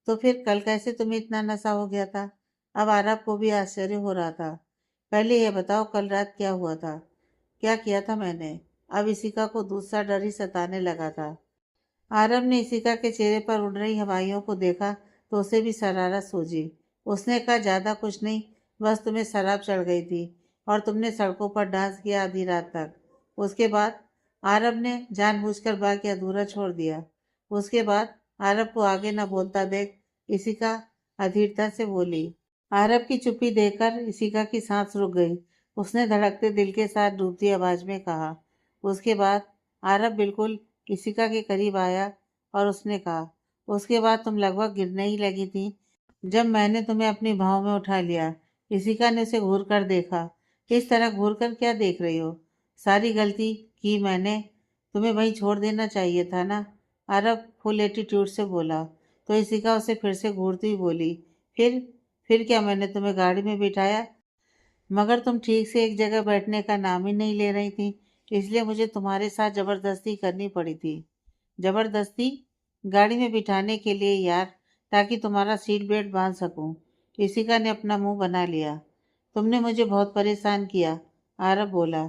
तो फिर कल कैसे तुम्हें इतना नशा हो गया था? अब अरब को भी आश्चर्य हो रहा था। पहले यह बताओ कल रात क्या हुआ था? क्या किया था मैंने? अब इसिका को दूसरा डर ही सताने लगा था। आरब ने इसिका के चेहरे पर उड़ रही हवाइयों को देखा तो उसे भी शरारत सूझी। उसने कहा ज्यादा कुछ नहीं, बस तुम्हें शराब चढ़ गई थी और तुमने सड़कों पर डांस किया आधी रात तक। उसके बाद? आरब ने जानबूझकर बाकी अधूरा छोड़ दिया। उसके बाद? आरब को आगे न बोलता देख इसिका अधीरता से बोली। आरब की चुप्पी देखकर इसिका की सांस रुक गई। उसने धड़कते दिल के साथ डूबती आवाज में कहा। उसके बाद? आरब बिल्कुल इसिका के करीब आया और उसने कहा, उसके बाद तुम लगभग गिरने ही लगी थी जब मैंने तुम्हें अपनी बाहों में उठा लिया। इसिका ने उसे घूर कर देखा। इस तरह घूर कर क्या देख रही हो? सारी गलती की मैंने, तुम्हें वहीं छोड़ देना चाहिए था ना। अरब फुल एटीट्यूड से बोला। तो इसिका उसे फिर से घूरती हुई बोली। फिर? फिर क्या मैंने तुम्हें गाड़ी में बिठाया मगर तुम ठीक से एक जगह बैठने का नाम ही नहीं ले रही थी, इसलिए मुझे तुम्हारे साथ जबरदस्ती करनी पड़ी थी। जबरदस्ती? गाड़ी में बिठाने के लिए यार, ताकि तुम्हारा सीट बेल्ट बांध सकूं। इसिका ने अपना मुंह बना लिया। तुमने मुझे बहुत परेशान किया, आरब बोला।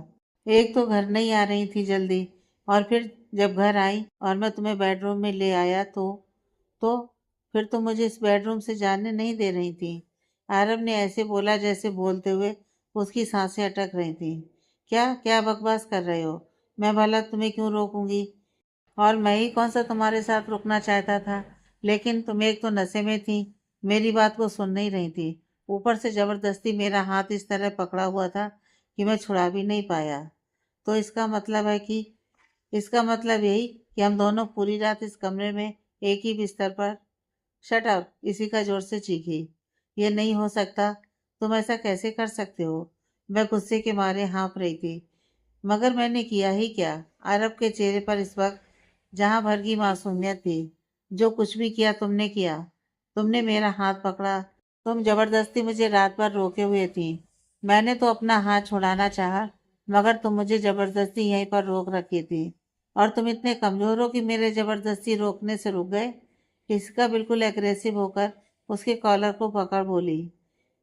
एक तो घर नहीं आ रही थी जल्दी, और फिर जब घर आई और मैं तुम्हें बेडरूम में ले आया तो फिर तुम मुझे इस बेडरूम से जाने नहीं दे रही थी। आरब ने ऐसे बोला जैसे बोलते हुए उसकी सांसें अटक रही थीं। क्या क्या बकवास कर रहे हो? मैं भला तुम्हें क्यों रोकूंगी? और मैं ही कौन सा तुम्हारे साथ रुकना चाहता था? लेकिन तुम एक तो नशे में थी, मेरी बात को सुन नहीं रही थी, ऊपर से जबरदस्ती मेरा हाथ इस तरह पकड़ा हुआ था कि मैं छुड़ा भी नहीं पाया। तो इसका मतलब यही कि हम दोनों पूरी रात इस कमरे में एक ही बिस्तर पर। Shut up! इसी का जोर से चीखी। ये नहीं हो सकता। तुम ऐसा कैसे कर सकते हो? मैं गुस्से के मारे हाँफ रही थी। मगर मैंने किया ही क्या? अरब के चेहरे पर इस वक्त जहां भर की मासूमियत थी। जो कुछ भी किया तुमने किया। तुमने मेरा हाथ पकड़ा। तुम जबरदस्ती मुझे रात भर रोके हुए थी। मैंने तो अपना हाथ छुड़ाना चाहा, मगर तुम मुझे जबरदस्ती यहीं पर रोक रखी थी। और तुम इतने कमजोर हो कि मेरे जबरदस्ती रोकने से रुक गए। इसका बिल्कुल एग्रेसिव होकर उसके कॉलर को पकड़ बोली।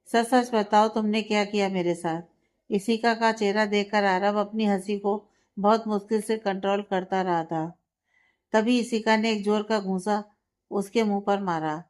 सच सच बताओ तुमने क्या किया मेरे साथ? इसिका का चेहरा देखकर आरब अपनी हंसी को बहुत मुश्किल से कंट्रोल करता रहा था। तभी इसिका ने एक जोर का घूंसा उसके मुंह पर मारा।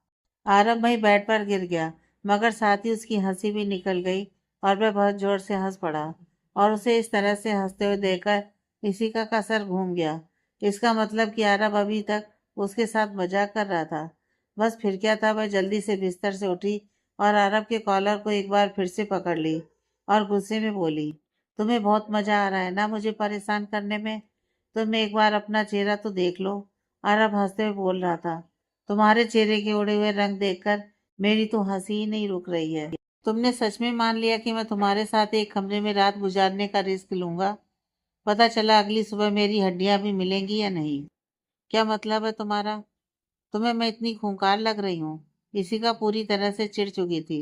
आरब वहीं बेड पर गिर गया, मगर साथ ही उसकी हंसी भी निकल गई और वह बहुत जोर से हंस पड़ा। और उसे इस तरह से हंसते हुए देखकर इशिका का सर घूम गया। इसका मतलब कि आरब अभी तक उसके साथ मजाक कर रहा था। बस फिर क्या था, वह जल्दी से बिस्तर से उठी और आरब के कॉलर को एक बार फिर से पकड़ ली और गुस्से में बोली, तुम्हें बहुत मजा आ रहा है ना मुझे परेशान करने में? तुम एक बार अपना चेहरा तो देख लो। अरब हंसते हुए बोल रहा था, तुम्हारे चेहरे के उड़े हुए रंग देखकर मेरी तो हंसी ही नहीं रुक रही है। तुमने सच में मान लिया कि मैं तुम्हारे साथ एक कमरे में रात गुजारने का रिस्क लूंगा? पता चला अगली सुबह मेरी हड्डियां भी मिलेंगी या नहीं। क्या मतलब है तुम्हारा? तुम्हें मैं इतनी खूंखार लग रही हूँ? इसी का पूरी तरह से चिढ़ चुकी थी।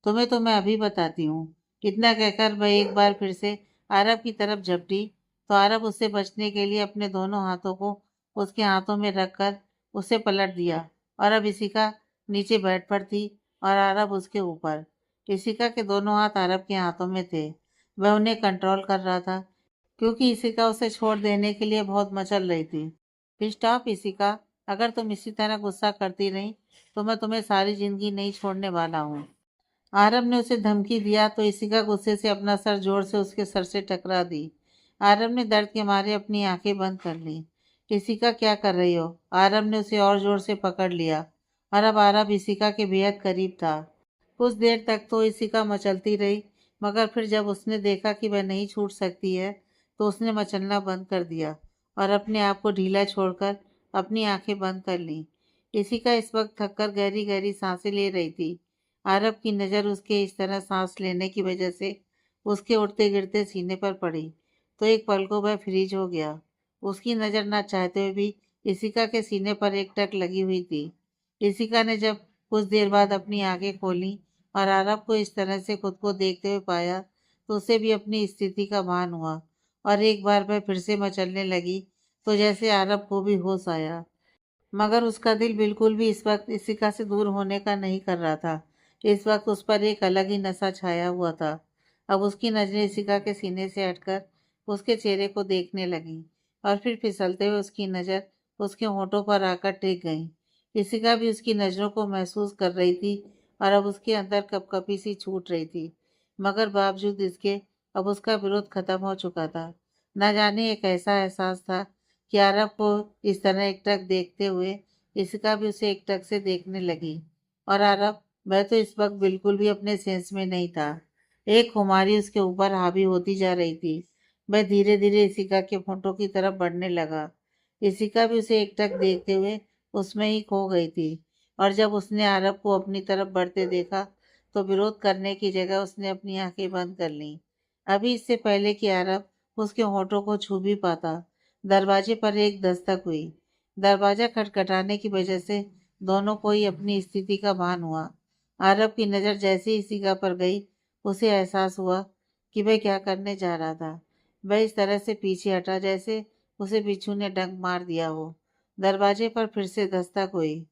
तुम्हें तो मैं अभी बताती हूँ। इतना कहकर वह एक बार फिर से अरब की तरफ झपटी, तो अरब उससे बचने के लिए अपने दोनों हाथों को उसके हाथों में रखकर उसे पलट दिया। और अब इशिका नीचे बेड पर थी और अरब उसके ऊपर। इशिका के दोनों हाथ अरब के हाथों में थे। वह उन्हें कंट्रोल कर रहा था, क्योंकि इशिका उसे छोड़ देने के लिए बहुत मचल रही थी। स्टॉप इशिका, अगर तुम इसी तरह गुस्सा करती रही तो मैं तुम्हें सारी जिंदगी नहीं छोड़ने वाला हूँ। आरब ने उसे धमकी दिया तो इशिका गुस्से से अपना सर जोर से उसके सर से टकरा दी। आरब ने दर्द के मारे अपनी आंखें बंद कर ली। इशिका, क्या कर रही हो? आरब ने उसे और जोर से पकड़ लिया और अब आरब इशिका के बेहद करीब था। कुछ देर तक तो इशिका मचलती रही, मगर फिर जब उसने देखा कि वह नहीं छूट सकती है तो उसने मचलना बंद कर दिया और अपने आप को ढीला छोड़कर अपनी आंखें बंद कर लीं। इशिका इस वक्त थककर गहरी गहरी सांसें ले रही थी। आरब की नज़र उसके इस तरह सांस लेने की वजह से उसके उठते गिरते सीने पर पड़ी, तो एक पल को वह फ्रीज हो गया। उसकी नज़र न चाहते हुए भी इशिका के सीने पर एक टक लगी हुई थी। इशिका ने जब कुछ देर बाद अपनी आंखें खोली और आरब को इस तरह से खुद को देखते हुए पाया, तो उसे भी अपनी स्थिति का भान हुआ और एक बार वह फिर से मचलने लगी, तो जैसे आरब को भी होश आया। मगर उसका दिल बिल्कुल भी इस वक्त इशिका से दूर होने का नहीं कर रहा था। इस वक्त उस पर एक अलग ही नशा छाया हुआ था। अब उसकी नजरें इशिका के सीने से हटकर उसके चेहरे को देखने लगी और फिर फिसलते हुए उसकी नज़र उसके होठों पर आकर टिक गई। इशिका भी उसकी नज़रों को महसूस कर रही थी और अब उसके अंदर कपकपी सी छूट रही थी, मगर बावजूद इसके अब उसका विरोध खत्म हो चुका था। न जाने एक ऐसा एहसास था कि आरब को इस तरह एकटक देखते हुए इशिका भी उसे एकटक से देखने लगी। और आरब, वह तो इस वक्त बिल्कुल भी अपने सेंस में नहीं था। एक खुमारी उसके ऊपर हावी होती जा रही थी। वह धीरे धीरे इशिका के फोटो की तरफ बढ़ने लगा। इशिका भी उसे एकटक देखते हुए उसमें ही खो गई थी। और जब उसने आरब को अपनी तरफ बढ़ते देखा तो विरोध करने की जगह उसने अपनी आंखें बंद कर लीं। अभी इससे पहले कि आरब उसके होठों को छू भी पाता, दरवाजे पर एक दस्तक हुई। दरवाजा खटखटाने की वजह से दोनों को ही अपनी स्थिति का भान हुआ। आरब की नज़र जैसे ही इशिका पर गई, उसे एहसास हुआ कि वह क्या करने जा रहा था। वह इस तरह से पीछे हटा जैसे उसे बिच्छू ने डंक मार दिया हो। दरवाजे पर फिर से दस्तक हुई।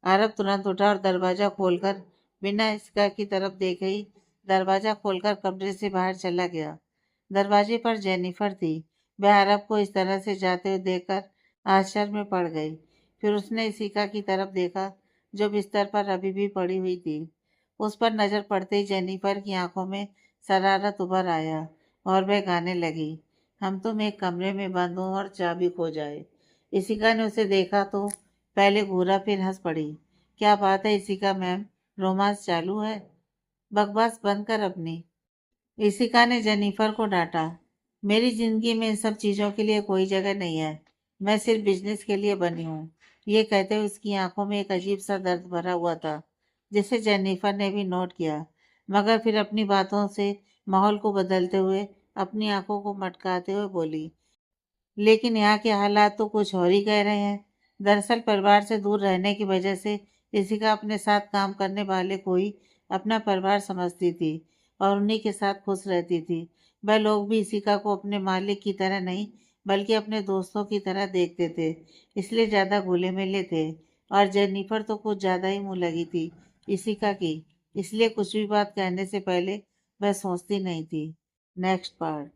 आरब तुरंत उठा और दरवाजा खोलकर बिना इशिका की तरफ देखे ही दरवाजा खोलकर कमरे से बाहर चला गया। दरवाजे पर जेनिफर थी। वह अरब को इस तरह से जाते हुए देखकर आश्चर्य में पड़ गई। फिर उसने इशिका की तरफ देखा, जो बिस्तर पर अभी भी पड़ी हुई थी। उस पर नजर पड़ते ही जेनिफर की आंखों में शरारत उभर आया और वह गाने लगी, हम तुम एक कमरे में बंद हो और चाबी खो जाए। इशिका ने उसे देखा तो पहले घूरा फिर हंस पड़ी। क्या बात है इशिका मैम, रोमांस चालू है? बकवास बंद कर अपनी। इशिका ने जेनिफर को डांटा। मेरी जिंदगी में इन सब चीजों के लिए कोई जगह नहीं है। मैं सिर्फ बिजनेस के लिए बनी हूँ। ये कहते हुए उसकी आंखों में एक अजीब सा दर्द भरा हुआ था, जिसे जेनिफर ने भी नोट किया, मगर फिर अपनी बातों से माहौल को बदलते हुए अपनी आंखों को मटकाते हुए बोली, लेकिन यहाँ के हालात तो कुछ और ही कह रहे हैं। दरअसल परिवार से दूर रहने की वजह से इशिका अपने साथ काम करने वाले को ही अपना परिवार समझती थी और उन्हीं के साथ खुश रहती थी। वह लोग भी इशिका को अपने मालिक की तरह नहीं, बल्कि अपने दोस्तों की तरह देखते थे, इसलिए ज़्यादा घुले मिले थे। और जेनिफर तो कुछ ज़्यादा ही मुँह लगी थी इशिका की, इसलिए कुछ भी बात कहने से पहले वह सोचती नहीं थी। Next part.